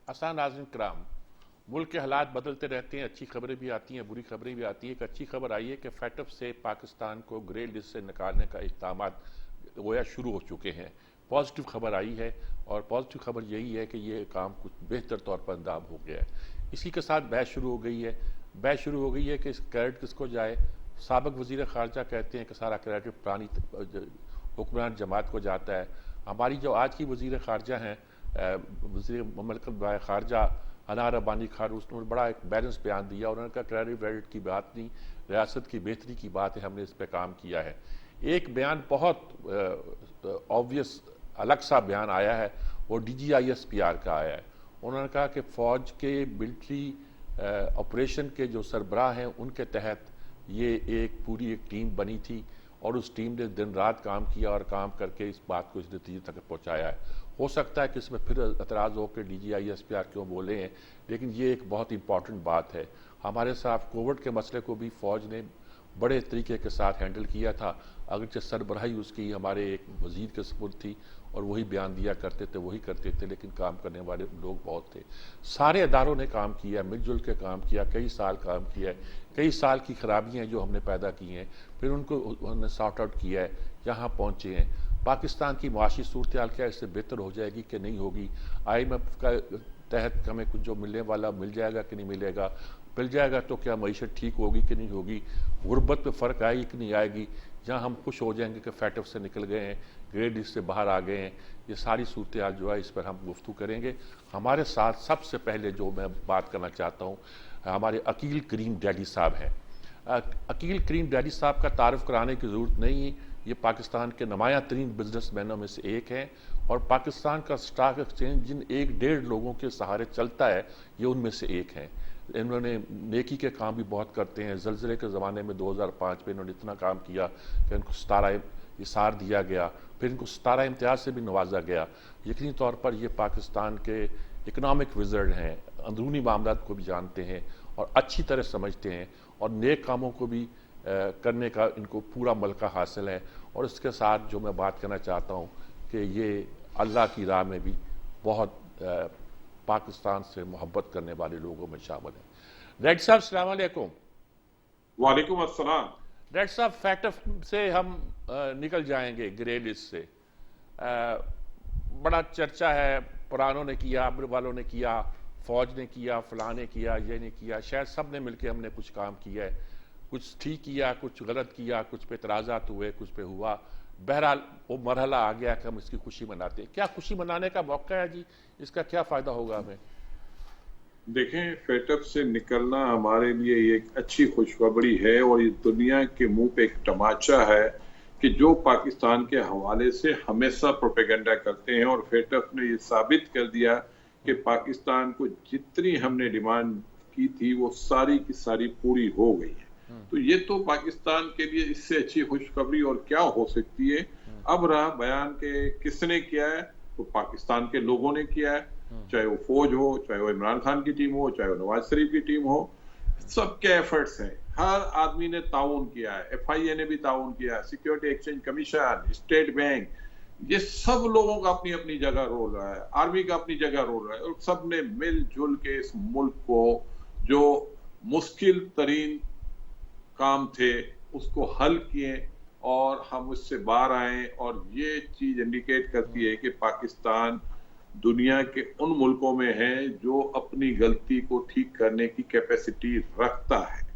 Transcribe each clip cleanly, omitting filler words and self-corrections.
आसान नाज़रीन कराम, मुल्क के हालात बदलते रहते हैं, अच्छी खबरें भी आती हैं, बुरी खबरें भी आती हैं। एक अच्छी खबर आई है कि फैटफ से पाकिस्तान को ग्रे लिस्ट से निकालने का इक़दाम गोया शुरू हो चुके हैं। पॉजिटिव खबर आई है और पॉजिटिव खबर यही है कि ये काम कुछ बेहतर तौर पर अंजाम हो गया है। इसी के साथ बहस शुरू हो गई है। बहस शुरू हो गई है कि इस क्रेडिट किसको जाए। साबिक वज़ीर ख़ारजा कहते हैं कि सारा क्रेडिट पुरानी हुक्मरान जमात को जाता है। हमारी जो आज की वज़ीर ख़ारजा हैं, वज़ीर ममलकत ख़ारजा अना रब्बानी खान, उसने बड़ा एक बैलेंस बयान दिया। उन्होंने कहा क्रेडिट वेडिट की बात नहीं, रियासत की बेहतरी की बात है, हमने इस पर काम किया है। एक बयान बहुत ऑब्वियस अलग सा बयान आया है, वो DGISPR का आया है। उन्होंने कहा कि फ़ौज के मिलिट्री ऑपरेशन के जो सरबराह हैं उनके तहत ये एक पूरी एक टीम बनी थी और उस टीम ने दिन रात काम किया और काम करके इस बात को इस नतीजे तक पहुंचाया है। हो सकता है कि इसमें फिर एतराज़ हो कि DGISPR क्यों बोले हैं, लेकिन ये एक बहुत इंपॉर्टेंट बात है। हमारे साथ कोविड के मसले को भी फ़ौज ने बड़े तरीके के साथ हैंडल किया था। अगरचे सरबराही उसकी हमारे एक वज़ीर के सपुर्द थी और वही बयान दिया करते थे, वही करते थे, लेकिन काम करने वाले लोग बहुत थे। सारे अदारों ने काम किया, मिलजुल के काम किया, कई साल काम किया है। कई साल की खराबियाँ जो हमने पैदा की हैं, फिर उनको उन्होंने सॉर्ट आउट किया है, यहाँ पहुँचे हैं। पाकिस्तान की माशी सूरत हाल क्या इससे बेहतर हो जाएगी कि नहीं होगी? IMF का तहत हमें कुछ जो मिलने वाला मिल जाएगा कि नहीं मिलेगा? मिल जाएगा तो क्या मईशत ठीक होगी कि नहीं होगी? गुर्बत में फ़र्क आएगी कि नहीं आएगी? जहाँ हम खुश हो जाएंगे कि फैटफ से निकल गए हैं, ग्रेड लिस्ट से बाहर आ गए हैं, ये सारी सूरत हाल जो है इस पर हम गुफ्तगू करेंगे। हमारे साथ सबसे पहले जो मैं बात करना चाहता हूँ, हमारे अकील करीम डैडी साहब हैं। अकील करीम डैडी साहब का तारुफ कराने की ज़रूरत नहीं है। ये पाकिस्तान के नुमाया तरीन बिजनेसमैनों में से एक हैं और पाकिस्तान का स्टॉक एक्सचेंज जिन 1-1.5 लोगों के सहारे चलता है, ये उनमें से एक हैं। इन्होंने नेकी के काम भी बहुत करते हैं। ज़लज़ले के ज़माने में 2005 में इन्होंने इतना काम किया कि इनको 17 इसार दिया गया, फिर इनको 17 इम्तियाज़ से भी नवाजा गया। यकीनी तौर पर ये पाकिस्तान के इकनॉमिक विज़र्ड हैं, अंदरूनी मामलात को भी जानते हैं और अच्छी तरह समझते हैं और नेक कामों को भी करने का इनको पूरा मलका हासिल है। और इसके साथ जो मैं बात करना चाहता हूँ कि ये अल्लाह की राह में भी बहुत पाकिस्तान से मोहब्बत करने वाले लोगों में शामिल है। रेड साहब अस्सलाम वालेकुम। वालेकुम अस्सलाम। रेड साहब, फैटफ से हम निकल जाएंगे ग्रे लिस्ट से। बड़ा चर्चा है, पुरानों ने किया, अब्र वालों ने किया, फौज ने किया, फलां ने किया, ये ने किया, शायद सब ने मिलकर हमने कुछ काम किया है। कुछ ठीक किया, कुछ गलत किया, कुछ पे एतराज़ात हुए, कुछ पे हुआ। बहरहाल वो मरहला आ गया कि हम इसकी खुशी मनाते हैं। क्या खुशी मनाने का मौका है जी? इसका क्या फ़ायदा होगा हमें? देखें, फेटअप से निकलना हमारे लिए एक अच्छी खुशखबरी है और इस दुनिया के मुंह पे एक तमाचा है कि जो पाकिस्तान के हवाले से हमेशा प्रोपेगेंडा करते हैं और फेटअप ने ये साबित कर दिया कि पाकिस्तान को जितनी हमने डिमांड की थी वो सारी की सारी पूरी हो गई है। तो ये तो पाकिस्तान के लिए इससे अच्छी खुशखबरी और क्या हो सकती है। अब रहा बयान के किसने किया है, तो पाकिस्तान के लोगों ने किया है। चाहे वो फौज हो, चाहे वो इमरान खान की टीम हो, चाहे वो नवाज शरीफ की टीम हो, सबके एफर्ट्स हैं। हर आदमी ने ताउन किया है। FIA ने भी ताउन किया है, security exchange commission, state bank, ये सब लोगों का अपनी अपनी जगह रोल रहा है, आर्मी का अपनी जगह रोल रहा है और सब ने मिलजुल के इस मुल्क को जो मुश्किल तरीन काम थे उसको हल किए और हम उससे बाहर आए। और ये चीज इंडिकेट करती है कि पाकिस्तान दुनिया के उन मुल्कों में है जो अपनी गलती को ठीक करने की कैपेसिटी रखता है।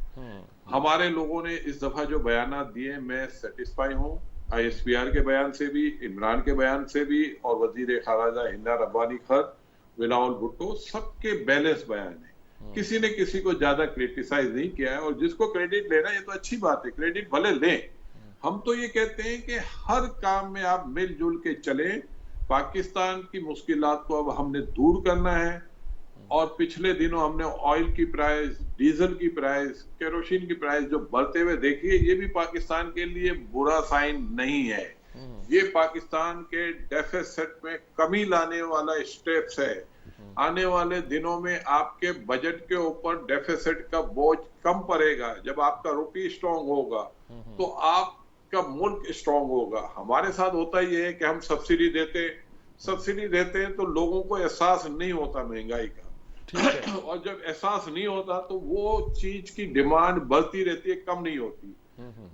हमारे लोगों ने इस दफा जो बयान दिए, मैं सेटिस्फाई हूँ। ISPR के बयान से भी, इमरान के बयान से भी और वजीर खारजा हिना रब्बानी खर, बिलावल भुट्टो, सबके बैलेंस बयान है। किसी ने किसी को ज्यादा क्रिटिसाइज नहीं किया है और जिसको क्रेडिट लेना ये तो अच्छी बात है, क्रेडिट भले लें। हम तो ये कहते हैं कि हर काम में आप मिलजुल के चले। पाकिस्तान की मुश्किलात को अब हमने दूर करना है और पिछले दिनों हमने ऑयल की प्राइस, डीजल की प्राइस, केरोसिन की प्राइस जो बढ़ते हुए देखी है, ये भी पाकिस्तान के लिए बुरा साइन नहीं है। ये पाकिस्तान के डेफिसिट में कमी लाने वाला स्टेप्स है। आने वाले दिनों में आपके बजट के ऊपर डेफिसिट का बोझ कम पड़ेगा। जब आपका रुपी स्ट्रांग होगा तो आपका मुल्क स्ट्रांग होगा। हमारे साथ होता ही है कि हम सब्सिडी देते, सब्सिडी देते हैं तो लोगों को एहसास नहीं होता महंगाई का। ठीक है। और जब एहसास नहीं होता तो वो चीज की डिमांड बढ़ती रहती है, कम नहीं होती।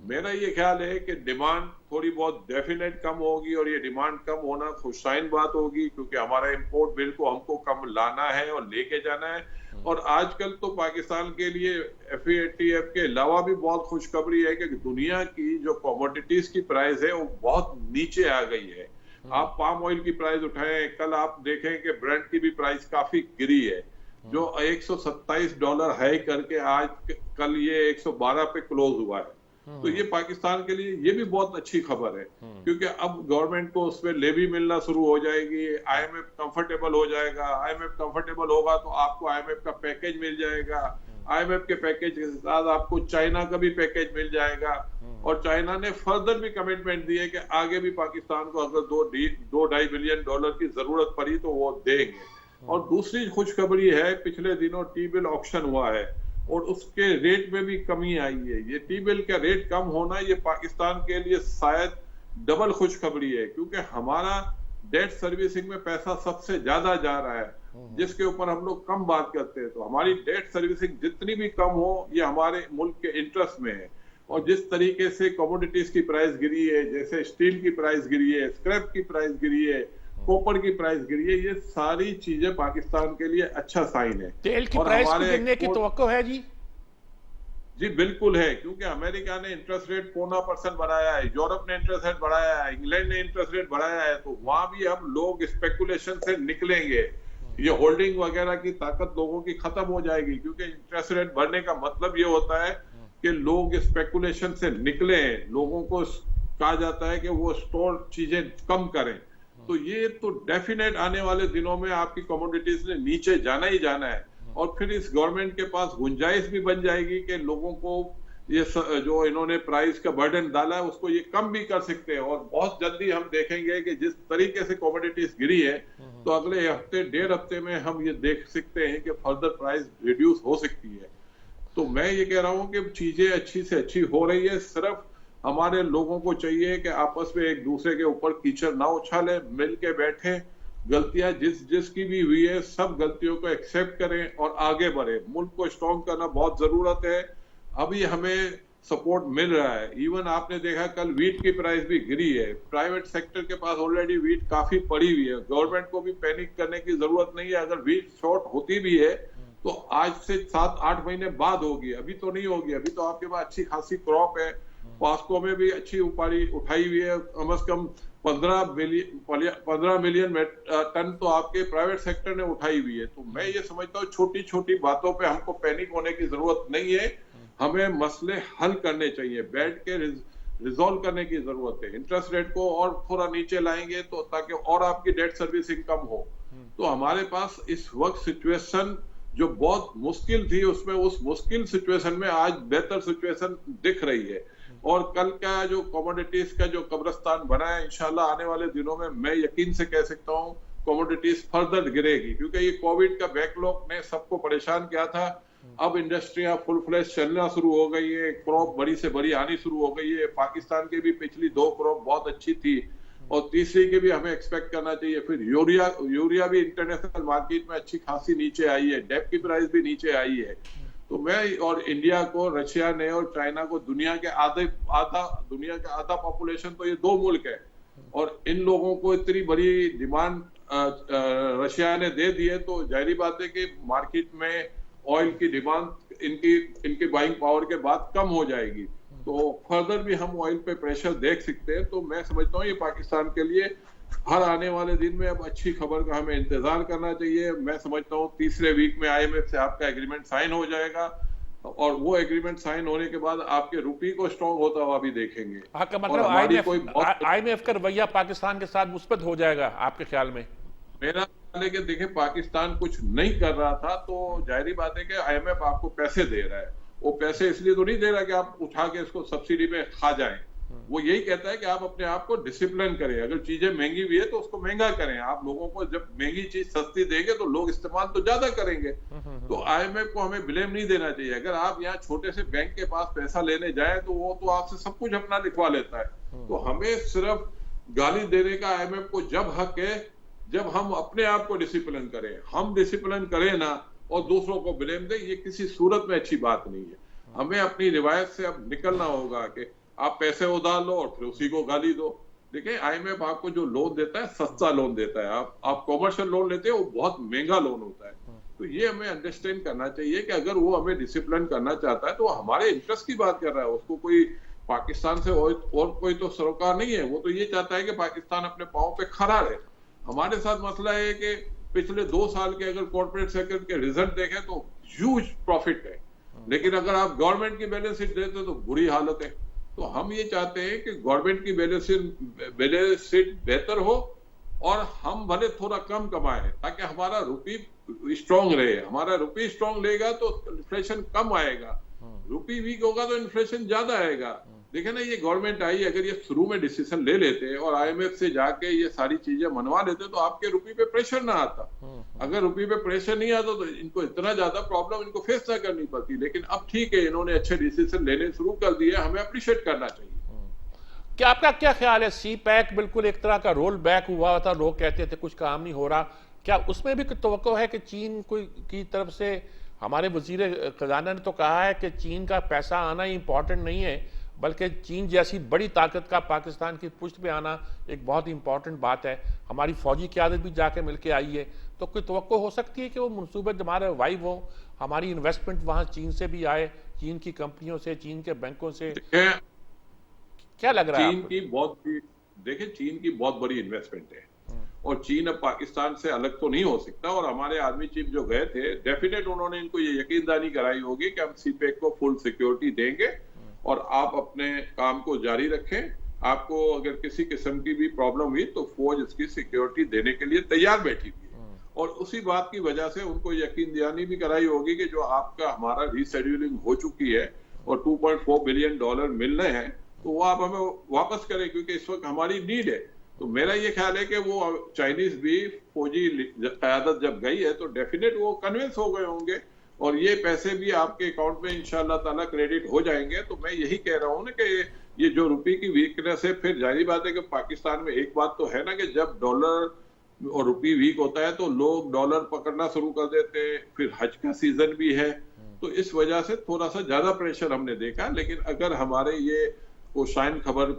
मेरा ये ख्याल है कि डिमांड थोड़ी बहुत डेफिनेट कम होगी, और ये डिमांड कम होना खुशसाइन बात होगी, क्योंकि हमारा इंपोर्ट बिल को हमको कम लाना है और लेके जाना है। और आजकल तो पाकिस्तान के लिए FATF के अलावा भी बहुत खुशखबरी है कि दुनिया की जो कमोडिटीज की प्राइस है वो बहुत नीचे आ गई है। आप पाम ऑयल की प्राइस उठाएं, कल आप देखें कि ब्रेंट की भी प्राइस काफी गिरी है, जो $127 हाई करके आज कल ये 112 पे क्लोज हुआ है। तो ये पाकिस्तान के लिए ये भी बहुत अच्छी खबर है, क्योंकि अब गवर्नमेंट को उसमें लेवी मिलना शुरू हो जाएगी, IMF कंफर्टेबल हो जाएगा। IMF कंफर्टेबल होगा तो आपको IMF का पैकेज मिल जाएगा, IMF के पैकेज के साथ आपको चाइना का भी पैकेज मिल जाएगा। और चाइना ने फर्दर भी कमिटमेंट दी है कि आगे भी पाकिस्तान को अगर $2-2.5 बिलियन की जरूरत पड़ी तो वो देंगे। और दूसरी खुशखबरी है, पिछले दिनों टी बिल ऑक्शन हुआ है और उसके रेट में भी कमी आई है। ये टी बिल का रेट कम होना ये पाकिस्तान के लिए शायद डबल खुशखबरी है, क्योंकि हमारा डेट सर्विसिंग में पैसा सबसे ज्यादा जा रहा है, जिसके ऊपर हम लोग कम बात करते हैं। तो हमारी डेट सर्विसिंग जितनी भी कम हो, ये हमारे मुल्क के इंटरेस्ट में है। और जिस तरीके से कमोडिटीज की प्राइस गिरी है, जैसे स्टील की प्राइस गिरी है, स्क्रैप की प्राइस गिरी है, कॉपर की प्राइस गिरी है, ये सारी चीजें पाकिस्तान के लिए अच्छा साइन है। तेल की प्राइस को गिरने की तवक्को है जी? जी बिल्कुल है, क्योंकि अमेरिका ने इंटरेस्ट रेट 0.25% बढ़ाया है, यूरोप ने इंटरेस्ट रेट बढ़ाया है, इंग्लैंड ने इंटरेस्ट रेट बढ़ाया है। तो वहां भी अब लोग स्पेकुलेशन से निकलेंगे, ये होल्डिंग वगैरह की ताकत लोगों की खत्म हो जाएगी, क्योंकि इंटरेस्ट रेट बढ़ने का मतलब ये होता है कि लोग स्पेकुलेशन से निकले। लोगों को कहा जाता है कि वो स्टोर चीजें कम करें। तो ये तो डेफिनेट आने वाले दिनों में आपकी कमोडिटीज ने नीचे जाना ही जाना है। और फिर इस गवर्नमेंट के पास गुंजाइश भी बन जाएगी कि लोगों को ये जो इन्होंने प्राइस का बर्डन डाला है उसको ये कम भी कर सकते हैं। और बहुत जल्दी हम देखेंगे कि जिस तरीके से कमोडिटीज गिरी है, तो अगले हफ्ते 1.5 हफ्ते में हम ये देख सकते हैं कि फर्दर प्राइस रिड्यूस हो सकती है। तो मैं ये कह रहा हूं कि चीजें अच्छी से अच्छी हो रही है। सिर्फ हमारे लोगों को चाहिए कि आपस में एक दूसरे के ऊपर कीचड़ ना उछाले, मिल के बैठे, गलतियां जिसकी भी हुई है सब गलतियों को एक्सेप्ट करें और आगे बढ़े। मुल्क को स्ट्रॉन्ग करना बहुत जरूरत है। अभी हमें सपोर्ट मिल रहा है। इवन आपने देखा कल वीट की प्राइस भी गिरी है। प्राइवेट सेक्टर के पास ऑलरेडी वीट काफी पड़ी हुई है। गवर्नमेंट को भी पैनिक करने की जरूरत नहीं है। अगर वीट शॉर्ट होती भी है तो आज से 7-8 महीने बाद होगी, अभी तो नहीं होगी। अभी तो आपके पास अच्छी खासी क्रॉप है। पास्को में भी अच्छी उठाई हुई है, कम से कम 15 मिलियन टन तो आपके प्राइवेट सेक्टर ने उठाई हुई है। तो मैं ये समझता हूँ छोटी छोटी बातों पे हमको पैनिक होने की जरूरत नहीं है। हमें मसले हल करने चाहिए, बैठ के रिजॉल्व करने की जरूरत है। इंटरेस्ट रेट को और थोड़ा नीचे लाएंगे तो ताकि और आपकी डेट सर्विसिंग कम हो। तो हमारे पास इस वक्त सिचुएशन जो बहुत मुश्किल थी, उसमें उस मुश्किल सिचुएशन में आज बेहतर सिचुएशन दिख रही है। और कल का जो कमोडिटीज का जो कब्रिस्तान बना है, इंशाल्लाह आने वाले दिनों में मैं यकीन से कह सकता हूँ कमोडिटीज फर्दर गिरेगी, क्योंकि ये कोविड का बैकलॉग ने सबको परेशान किया था। अब इंडस्ट्रियां फुल फ्लैश चलना शुरू हो गई है, क्रॉप बड़ी से बड़ी आनी शुरू हो गई है। पाकिस्तान की भी पिछली 2 क्रॉप बहुत अच्छी थी और तीसरी की भी हमें एक्सपेक्ट करना चाहिए। फिर यूरिया भी इंटरनेशनल मार्केट में अच्छी खासी नीचे आई है, डेप की प्राइस भी नीचे आई है। तो मैं और इंडिया को, रशिया ने और चाइना को, दुनिया का आधा पॉपुलेशन तो ये 2 मुल्क है, और इन लोगों को इतनी बड़ी डिमांड रशिया ने दे दी है। तो जाहिर बात है कि मार्केट में ऑयल की डिमांड इनकी बाइंग पावर के बाद कम हो जाएगी। तो फर्दर भी हम ऑयल पे प्रेशर देख सकते हैं। तो मैं समझता हूँ ये पाकिस्तान के लिए हर आने वाले दिन में अब अच्छी खबर का हमें इंतजार करना चाहिए। मैं समझता हूँ तीसरे वीक में IMF से आपका एग्रीमेंट साइन हो जाएगा, और वो एग्रीमेंट साइन होने के बाद आपके रुपये को स्ट्रॉन्ग होता हुआ भी देखेंगे। आपका मतलब IMF का रवैया पाकिस्तान के साथ मुस्बत हो जाएगा आपके ख्याल में? मेरा ख्याल है कि देखिए, पाकिस्तान कुछ नहीं कर रहा था तो जाहिर बात है कि IMF आपको पैसे दे रहा है। वो पैसे इसलिए तो नहीं दे रहा कि आप उठा के इसको सब्सिडी में खा जाएं। वो यही कहता है कि आप अपने आप को डिसिप्लिन करें। अगर चीजें महंगी हुई है तो उसको महंगा करें। आप लोगों को जब महंगी चीज सस्ती देंगे तो लोग इस्तेमाल तो ज्यादा करेंगे। तो IMF को हमें ब्लेम नहीं देना चाहिए। अगर आप यहाँ छोटे से बैंक के पास पैसा लेने जाए तो वो तो आपसे सब कुछ अपना लिखवा लेता है। तो हमें सिर्फ गाली देने का IMF को जब हक है जब हम अपने आप को डिसिप्लिन करें, हम डिसिप्लिन करें ना और दूसरों को ब्लेम दें, ये किसी सूरत में अच्छी बात नहीं है। हमें अपनी रिवायत से अब निकलना होगा कि आप पैसे उधार लो और फिर उसी को गाली दो। देखिए आईएमएफ आपको जो लोन देता है सस्ता लोन देता है, आप कॉमर्शियल लोन लेते हैं वो बहुत महंगा लोन होता है। तो ये हमें अंडरस्टैंड करना चाहिए कि अगर वो हमें डिसिप्लिन करना चाहता है तो हमारे इंटरेस्ट की बात कर रहा है, उसको कोई पाकिस्तान से और कोई तो सरोकार नहीं है। वो तो ये चाहता है कि पाकिस्तान अपने पांव पे खड़ा रहे। हमारे साथ मसला है कि पिछले 2 साल के अगर कॉर्पोरेट सेक्टर के रिजल्ट देखें तो ह्यूज प्रॉफिट है, लेकिन अगर आप गवर्नमेंट की बैलेंस शीट देते तो बुरी हालत है। तो हम ये चाहते हैं कि गवर्नमेंट की बैलेंस शीट बेहतर हो और हम भले थोड़ा कम कमाएं ताकि हमारा रुपी स्ट्रांग रहे। हमारा रुपी स्ट्रांग रहेगा तो इन्फ्लेशन कम आएगा, रुपी वीक होगा तो इन्फ्लेशन ज्यादा आएगा। देखे ना, ये गवर्नमेंट आई, अगर ये शुरू में डिसीजन ले लेते और आईएमएफ से जाके ये सारी चीजें मनवा लेते तो आपके रुपये पे प्रेशर ना आता। अगर रुपये पे प्रेशर नहीं आता तो इनको इतना ज्यादा प्रॉब्लम इनको फेस ना करनी पड़ती। लेकिन अब ठीक है, इन्होंने अच्छे डिसीजन लेने शुरू कर दिए, हमें अप्रिशिएट करना चाहिए। क्या आपका क्या ख्याल है, सी पैक बिल्कुल एक तरह का रोल बैक हुआ था, लोग कहते थे कुछ काम नहीं हो रहा, क्या उसमें भी तवक्को है कि चीन की तरफ से? हमारे वजीर खजाना ने तो कहा है कि चीन का पैसा आना इंपॉर्टेंट नहीं है, बल्कि चीन जैसी बड़ी ताकत का पाकिस्तान की पुष्ट पे आना एक बहुत इंपॉर्टेंट बात है। हमारी फौजी क़यादत भी जाके मिलके आई है, तो कोई तवक्को हो सकती है कि वो मनसूबे हमारे वाइव हो, हमारी इन्वेस्टमेंट वहाँ चीन से भी आए, चीन की कंपनियों से, चीन के बैंकों से? क्या लग रहा है चीन की बहुत देखिए, चीन की बहुत बड़ी इन्वेस्टमेंट है और चीन अब पाकिस्तान से अलग तो नहीं हो सकता। और हमारे आर्मी चीफ जो गए थे, डेफिनेट उन्होंने इनको ये यकीनदानी कराई होगी कि हम सीपेक को फुल सिक्योरिटी देंगे और आप अपने काम को जारी रखें। आपको अगर किसी किस्म की भी प्रॉब्लम हुई तो फौज इसकी सिक्योरिटी देने के लिए तैयार बैठी हुई है। और उसी बात की वजह से उनको यकीन दहानी भी कराई होगी कि जो आपका हमारा रीशेड्यूलिंग हो चुकी है और $2.4 बिलियन मिल रहे हैं तो वो आप हमें वापस करें, क्योंकि इस वक्त हमारी नीड है। तो मेरा ये ख्याल है कि वो चाइनीज भी फौजी क़यादत जब गई है तो डेफिनेट वो कन्विंस हो गए होंगे और ये पैसे भी आपके अकाउंट में इंशाल्लाह ताला क्रेडिट हो जाएंगे। तो मैं यही कह रहा हूँ ना कि ये जो रुपये की वीकनेस है, फिर जारी बात है कि पाकिस्तान में एक बात तो है ना कि जब डॉलर और रुपये वीक होता है तो लोग डॉलर पकड़ना शुरू कर देते हैं। फिर हज का सीजन भी है, तो इस वजह से थोड़ा सा ज्यादा प्रेशर हमने देखा। लेकिन अगर हमारे ये को शाइन खबर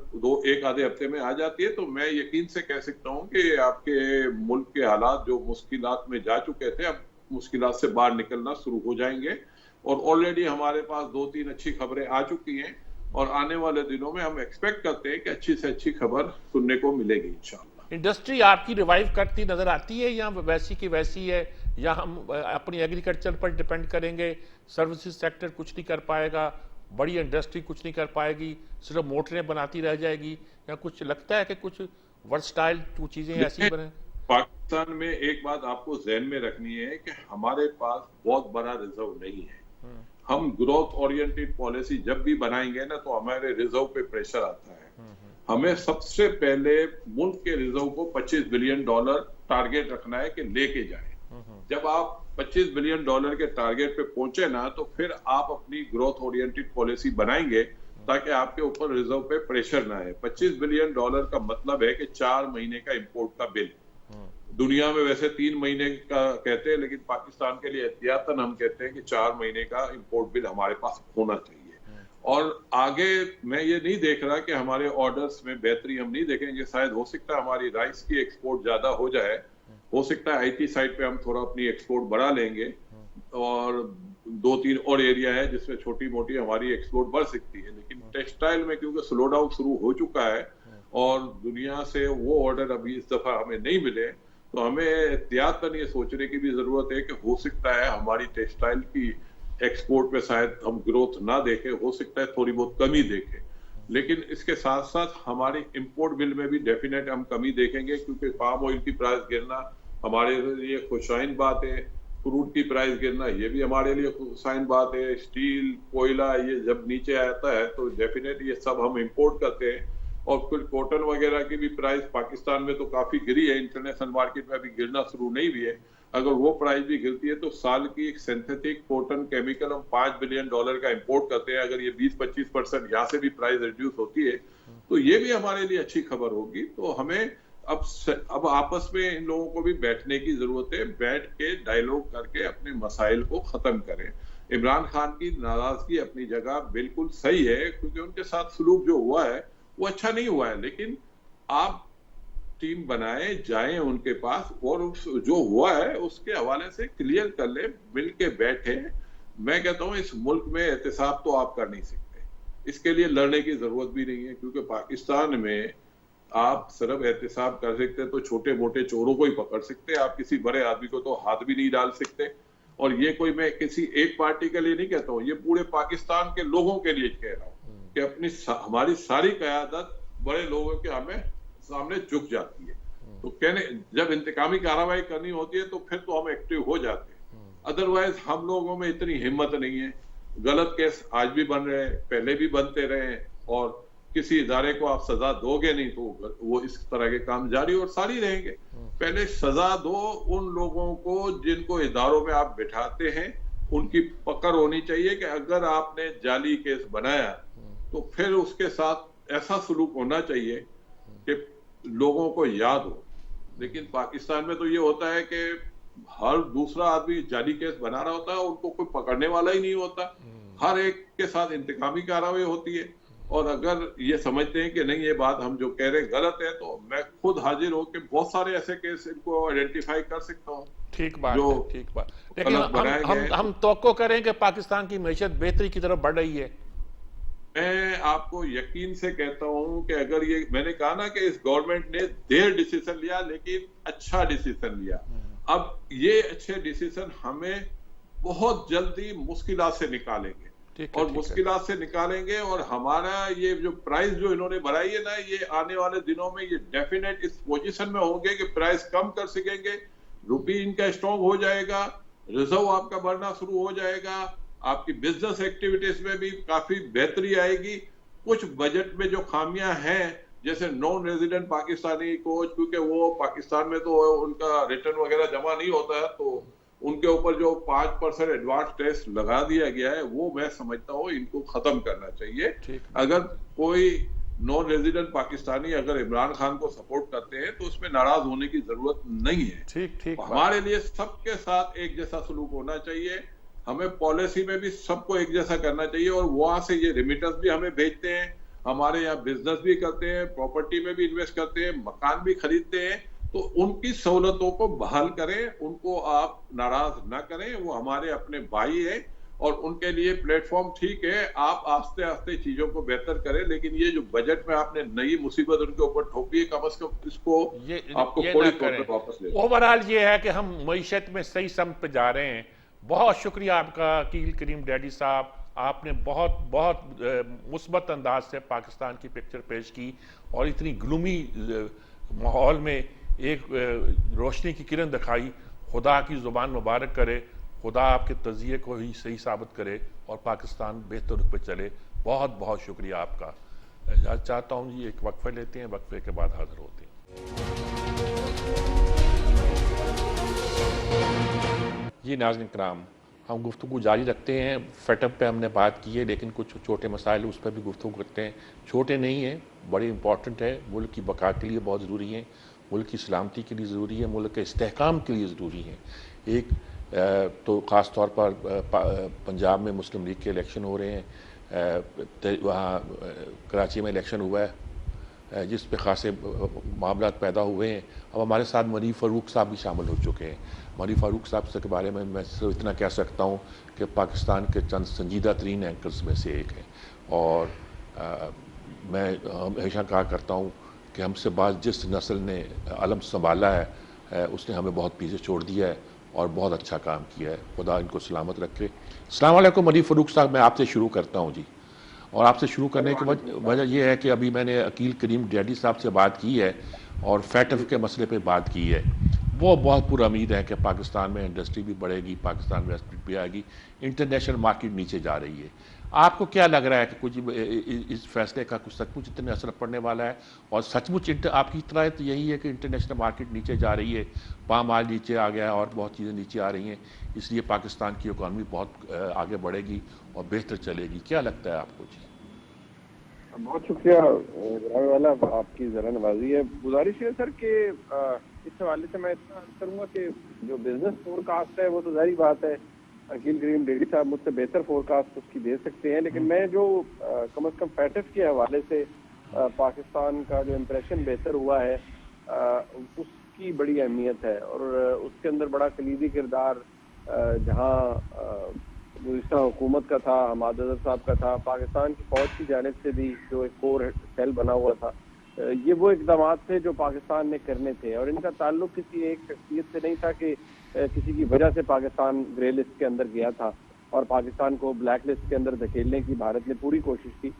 एक आधे हफ्ते में आ जाती है तो मैं यकीन से कह सकता हूं कि आपके मुल्क के हालात जो मुश्किलात में जा चुके थे अब मुश्किलात से बाहर निकलना शुरू हो जाएंगे। और ऑलरेडी हमारे पास 2-3 अच्छी खबरें आ चुकी हैं और आने वाले दिनों में हम एक्सपेक्ट करते हैं कि अच्छी से अच्छी खबर सुनने को मिलेगी इंशाल्लाह। इंडस्ट्री आपकी रिवाइव करती नजर आती है या वैसी की वैसी है, या हम अपनी एग्रीकल्चर पर डिपेंड करेंगे, सर्विसेज सेक्टर कुछ नहीं कर पाएगा, बड़ी इंडस्ट्री कुछ नहीं कर पाएगी, सिर्फ मोटरें बनाती रह जाएगी, या कुछ लगता है कि कुछ वर्सटाइल चीजें ऐसी बने? पाकिस्तान में एक बात आपको ज़हन में रखनी है कि हमारे पास बहुत बड़ा रिजर्व नहीं है। हम ग्रोथ ओरिएंटेड पॉलिसी जब भी बनाएंगे ना तो हमारे रिजर्व पे प्रेशर आता है। हमें सबसे पहले मुल्क के रिजर्व को $25 बिलियन टारगेट रखना है कि लेके जाए। जब आप $25 बिलियन के टारगेट पे पहुंचे ना तो फिर आप अपनी ग्रोथ ओरिएंटेड पॉलिसी बनाएंगे ताकि आपके ऊपर रिजर्व पे प्रेशर ना है। $25 बिलियन का मतलब है कि 4 महीने का इंपोर्ट का बिल। दुनिया में वैसे 3 महीने का कहते हैं, लेकिन पाकिस्तान के लिए एहतियातन हम कहते हैं कि 4 महीने का इंपोर्ट बिल हमारे पास होना चाहिए। और आगे मैं ये नहीं देख रहा कि हमारे ऑर्डर्स में बेहतरी हम नहीं देखेंगे। शायद हो सकता है हमारी राइस की एक्सपोर्ट ज्यादा हो जाए, हो सकता है आईटी साइड पे हम थोड़ा अपनी एक्सपोर्ट बढ़ा लेंगे और 2-3 और एरिया है जिसमें छोटी मोटी हमारी एक्सपोर्ट बढ़ सकती है। लेकिन टेक्सटाइल में क्योंकि स्लो डाउन शुरू हो चुका है और दुनिया से वो ऑर्डर अभी इस दफा हमें नहीं मिले, तो हमें एहतियातन ये सोचने की भी जरूरत है कि हो सकता है हमारी टेक्सटाइल की एक्सपोर्ट में शायद हम ग्रोथ ना देखें, हो सकता है थोड़ी बहुत कमी देखें। लेकिन इसके साथ साथ हमारे इंपोर्ट बिल में भी डेफिनेट हम कमी देखेंगे, क्योंकि पाम ऑयल की प्राइस गिरना हमारे लिए खुशाइन बात है, क्रूड की प्राइस गिरना ये भी हमारे लिए खुशाइन बात है, स्टील कोयला ये जब नीचे आता है तो डेफिनेट ये सब हम इंपोर्ट करते हैं। और फिर कॉटन वगैरह की भी प्राइस पाकिस्तान में तो काफी गिरी है, इंटरनेशनल मार्केट में अभी गिरना शुरू नहीं हुई है। अगर वो प्राइस भी गिरती है तो साल की एक सिंथेटिक कॉटन केमिकल हम $5 बिलियन का इंपोर्ट करते हैं। अगर ये 20-25% यहाँ से भी प्राइस रिड्यूस होती है तो ये भी हमारे लिए अच्छी खबर होगी। तो हमें अब आपस में इन लोगों को भी बैठने की जरूरत है, बैठ के डायलॉग करके अपने मसाइल को खत्म करें। इमरान खान की नाराजगी अपनी जगह बिल्कुल सही है, क्योंकि उनके साथ सलूक जो हुआ है वो अच्छा नहीं हुआ है, लेकिन आप टीम बनाए, जाएं उनके पास और जो हुआ है उसके हवाले से क्लियर कर ले, मिल के बैठे। मैं कहता हूं इस मुल्क में एहतसाब तो आप कर नहीं सकते, इसके लिए लड़ने की जरूरत भी नहीं है, क्योंकि पाकिस्तान में आप सिर्फ एहतसाब कर सकते हैं तो छोटे मोटे चोरों को ही पकड़ सकते हैं, आप किसी बड़े आदमी को तो हाथ भी नहीं डाल सकते। और ये कोई मैं किसी एक पार्टी के लिए नहीं कहता हूँ, ये पूरे पाकिस्तान के लोगों के लिए कह रहा हूँ कि हमारी सारी क़यादत बड़े लोगों के हमें सामने झुक जाती है। तो कहने जब इंतकामी कार्रवाई करनी होती है तो फिर तो हम एक्टिव हो जाते हैं, अदरवाइज हम लोगों में इतनी हिम्मत नहीं है। गलत केस आज भी बन रहे हैं, पहले भी बनते रहे, और किसी इदारे को आप सजा दोगे नहीं तो वो इस तरह के काम जारी और सारी रहेंगे। पहले सजा दो उन लोगों को जिनको इदारों में आप बिठाते हैं, उनकी पकड़ होनी चाहिए कि अगर आपने जाली केस बनाया तो फिर उसके साथ ऐसा सलूक होना चाहिए कि लोगों को याद हो। लेकिन पाकिस्तान में तो ये होता है कि हर दूसरा आदमी जाली केस बना रहा होता है, उनको कोई पकड़ने वाला ही नहीं होता, हर एक के साथ इंतकामी कार्रवाई होती है। और अगर ये समझते हैं कि नहीं ये बात हम जो कह रहे हैं गलत है, तो मैं खुद हाजिर हो के बहुत सारे ऐसे केस इनको आइडेंटिफाई कर सकता हूँ। ठीक बात है, ठीक बात। लेकिन हम तवक्को करें कि पाकिस्तान की मैशत बेहतरी की तरफ बढ़ रही है। मैं आपको यकीन से कहता हूं कि अगर ये मैंने कहा ना कि इस गवर्नमेंट ने देर डिसीजन लिया लेकिन अच्छा डिसीजन लिया। अब ये अच्छे डिसीजन हमें बहुत जल्दी मुश्किलात से निकालेंगे, और मुश्किलात से निकालेंगे, और हमारा ये जो प्राइस जो इन्होंने बढ़ाई है ना, ये आने वाले दिनों में ये डेफिनेट इस पोजीशन में होंगे कि प्राइस कम कर सकेंगे, रुपी इनका स्ट्रॉन्ग हो जाएगा, रिजर्व आपका बढ़ना शुरू हो जाएगा, आपकी बिजनेस एक्टिविटीज में भी काफी बेहतरी आएगी। कुछ बजट में जो खामियां हैं, जैसे नॉन रेजिडेंट पाकिस्तानी को, क्योंकि वो पाकिस्तान में तो उनका रिटर्न वगैरह जमा नहीं होता है, तो उनके ऊपर जो 5% एडवांस टैक्स लगा दिया गया है, वो मैं समझता हूँ इनको खत्म करना चाहिए। अगर कोई नॉन रेजिडेंट पाकिस्तानी अगर इमरान खान को सपोर्ट करते हैं तो उसमें नाराज होने की जरूरत नहीं है। ठीक हमारे लिए सबके साथ एक जैसा सलूक होना चाहिए, हमें पॉलिसी में भी सबको एक जैसा करना चाहिए, और वहां से ये रिमिटेंस भी हमें भेजते हैं, हमारे यहाँ बिजनेस भी करते हैं, प्रॉपर्टी में भी इन्वेस्ट करते हैं, मकान भी खरीदते हैं, तो उनकी सहूलतों को बहाल करें, उनको आप नाराज ना करें, वो हमारे अपने भाई हैं, और उनके लिए प्लेटफॉर्म ठीक है, आप आस्ते आस्ते चीजों को बेहतर करें। लेकिन ये जो बजट में आपने नई मुसीबत उनके ऊपर थोपी है, कम से कम इसको आपको पूरी तौर पर वापस ले। ओवरऑल ये है कि हम मईशत में सही समत पे जा रहे हैं। बहुत शुक्रिया आपका अकील करीम डैडी साहब, आपने बहुत बहुत मुस्बत अंदाज से पाकिस्तान की पिक्चर पेश की, और इतनी ग्लूमी माहौल में एक रोशनी की किरण दिखाई। खुदा की ज़ुबान मुबारक करे, खुदा आपके तज़िये को ही सही साबित करे और पाकिस्तान बेहतर रुख पे चले। बहुत बहुत शुक्रिया आपका। इजाज़त चाहता हूँ जी, एक वक्फे लेते हैं, वक्फे के बाद हाजिर होते हैं। जी नाज़रीन किराम, हम गुफ्तगू जारी रखते हैं। फेटअप पे हमने बात की है, लेकिन कुछ छोटे मसाइल उस पर भी गुफ्तगू करते हैं। छोटे नहीं हैं, बड़े इंपॉर्टेंट है, मुल्क की बका के लिए बहुत ज़रूरी है, मुल्क की सलामती के लिए ज़रूरी है, मुल्क के इस्तेहकाम के लिए ज़रूरी है। एक तो ख़ास तौर पर पंजाब में मुस्लिम लीग के इलेक्शन हो रहे हैं, वहाँ कराची में इलेक्शन हुआ है जिस पे ख़ासे मामला पैदा हुए हैं। अब हमारे साथ मनी फ़ारूक साहब भी शामिल हो चुके हैं। मनी फ़ारूक साहब से के बारे में मैं सिर्फ इतना कह सकता हूँ कि पाकिस्तान के चंद संजीदा तरीन एंकर्स में से एक है, और मैं हमेशा कहा करता हूँ कि हमसे बाद जिस नस्ल ने अलम संभाला है उसने हमें बहुत पीछे छोड़ दिया है और बहुत अच्छा काम किया है। खुदा इनको सलामत रखे। अस्सलाम वालेकुम मनी फ़ारूक साहब, मैं आपसे शुरू करता हूँ जी। और आपसे शुरू करने की वजह यह है कि अभी मैंने अकील करीम डैडी साहब से बात की है और फैटफ के मसले पे बात की है। वो बहुत पूरा उम्मीद है कि पाकिस्तान में इंडस्ट्री भी बढ़ेगी, पाकिस्तान में इन्वेस्टमेंट भी आएगी, इंटरनेशनल मार्केट नीचे जा रही है। आपको क्या लग रहा है कि कुछ इस फैसले का कुछ सचमुच इतने असर पड़ने वाला है? और सचमुच आपकी इतना तो यही है कि इंटरनेशनल मार्केट नीचे जा रही है, पाम ऑयल नीचे आ गया है और बहुत चीज़ें नीचे आ रही हैं, इसलिए पाकिस्तान की इकॉनमी बहुत आगे बढ़ेगी और बेहतर चलेगी। क्या लगता है आपको जी? बहुत शुक्रिया जनाब वाला, आपकी ज़रा नवाजी है। गुजारिश है सर कि इस हवाले से मैं इतना अर्ज करूँगा कि जो बिजनेस फोरकास्ट है वो तो जाहिर बात है अकील करीम डेडी साहब मुझसे बेहतर फोरकास्ट उसकी दे सकते हैं, लेकिन मैं जो कम अज़ कम फैटफ के हवाले से पाकिस्तान का जो इम्प्रेशन बेहतर हुआ है उसकी बड़ी अहमियत है, और उसके अंदर बड़ा कलीदी किरदार जहाँ गुज़िश्ता हुकूमत का था, हमाद अजहर साहब का था, पाकिस्तान की फौज की जानिब से भी जो एक कोर सेल बना हुआ था, ये वो इकदाम थे जो पाकिस्तान ने करने थे, और इनका ताल्लुक किसी एक शख्सियत से नहीं था कि किसी की वजह से पाकिस्तान ग्रे लिस्ट के अंदर गया था और पाकिस्तान को ब्लैक लिस्ट के अंदर धकेलने की भारत ने पूरी कोशिश की।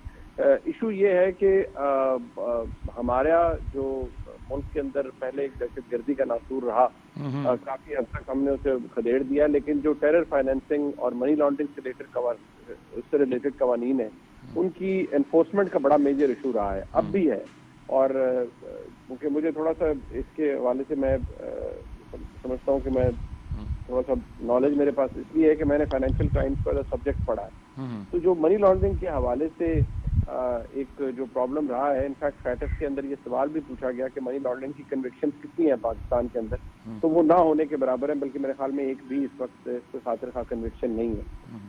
इशू ये है कि हमारा जो मुल्क के अंदर पहले एक दहशतगर्दी का नासूर रहा, काफी हद तक हमने उसे खदेड़ दिया, लेकिन जो टेरर फाइनेंसिंग और मनी लॉन्ड्रिंग से रिलेटेड कवानीन है उनकी एनफोर्समेंट का बड़ा मेजर इशू रहा है, अब भी है। और क्योंकि मुझे थोड़ा सा इसके हवाले से मैं समझता हूँ कि मैं थोड़ा सा नॉलेज मेरे पास इसलिए है कि मैंने फाइनेंशियल क्राइम्स का सब्जेक्ट पढ़ा है, तो जो मनी लॉन्ड्रिंग के हवाले से एक जो प्रॉब्लम रहा है, इनफैक्ट फैटफ के अंदर ये सवाल भी पूछा गया कि मनी लॉन्ड्रिंग की कन्विक्शन कितनी है पाकिस्तान के अंदर, तो वो ना होने के बराबर है, बल्कि मेरे ख्याल में एक भी इस वक्त इसके खातिर खा कन्विक्शन नहीं है,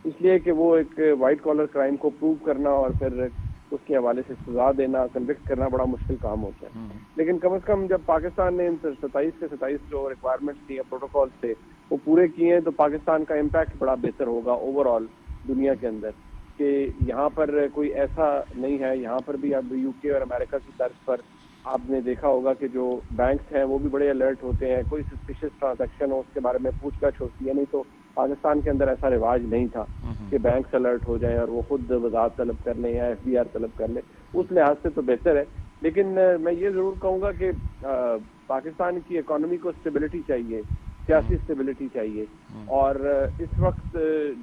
इसलिए कि वो एक वाइट कॉलर क्राइम को प्रूव करना और फिर उसके हवाले से सजा देना, कन्विक्ट करना बड़ा मुश्किल काम होता है। लेकिन कम से कम जब पाकिस्तान ने इन 27 के 27 जो रिक्वायरमेंट्स थी, प्रोटोकॉल थे, वो पूरे किए हैं, तो पाकिस्तान का इम्पैक्ट बड़ा बेहतर होगा ओवरऑल दुनिया के अंदर, कि यहाँ पर कोई ऐसा नहीं है। यहाँ पर भी अब यूके और अमेरिका की तर्ज पर आपने देखा होगा कि जो बैंक्स हैं वो भी बड़े अलर्ट होते हैं, कोई सस्पिशियस ट्रांजैक्शन हो उसके बारे में पूछताछ होती है, नहीं तो पाकिस्तान के अंदर ऐसा रिवाज नहीं था कि बैंक्स अलर्ट हो जाएं और वो खुद वजाहत तलब कर लें या FBR तलब कर लें, उस लिहाज से तो बेहतर है। लेकिन मैं ये जरूर कहूँगा कि पाकिस्तान की इकोनॉमी को स्टेबिलिटी चाहिए, सियासी स्टेबिलिटी चाहिए, और इस वक्त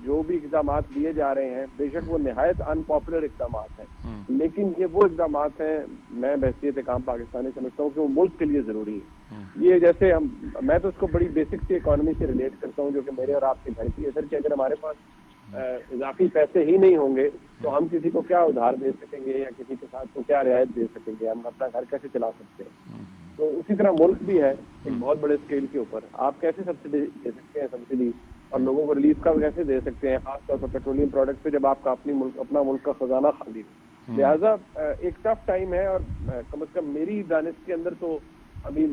जो भी इकदाम लिए जा रहे हैं बेशक वो निहायत अनपॉपुलर इकदाम हैं, लेकिन ये वो इकदाम हैं, मैं बहसीयत काम पाकिस्तानी समझता हूँ कि वो मुल्क के लिए जरूरी है। ये जैसे मैं तो उसको बड़ी बेसिक सी इकोनॉमी से रिलेट करता हूँ, जो कि मेरे और आपकी भरती है सर, कि अगर हमारे पास इजाफी पैसे ही नहीं होंगे तो हम किसी को क्या उधार दे सकेंगे या किसी के साथ को क्या रियायत दे सकेंगे, हम अपना घर कैसे चला सकते हैं। तो उसी तरह मुल्क भी है एक बहुत बड़े स्केल के ऊपर, आप कैसे सब्सिडी दे सकते हैं, सब्सिडी और लोगों को रिलीफ का कैसे दे सकते हैं, खासतौर पर पेट्रोलियम प्रोडक्ट पे जब आपका अपना मुल्क का खजाना खाली है। लिहाजा एक टफ टाइम है, और कम से कम मेरी दानिश के अंदर तो अभी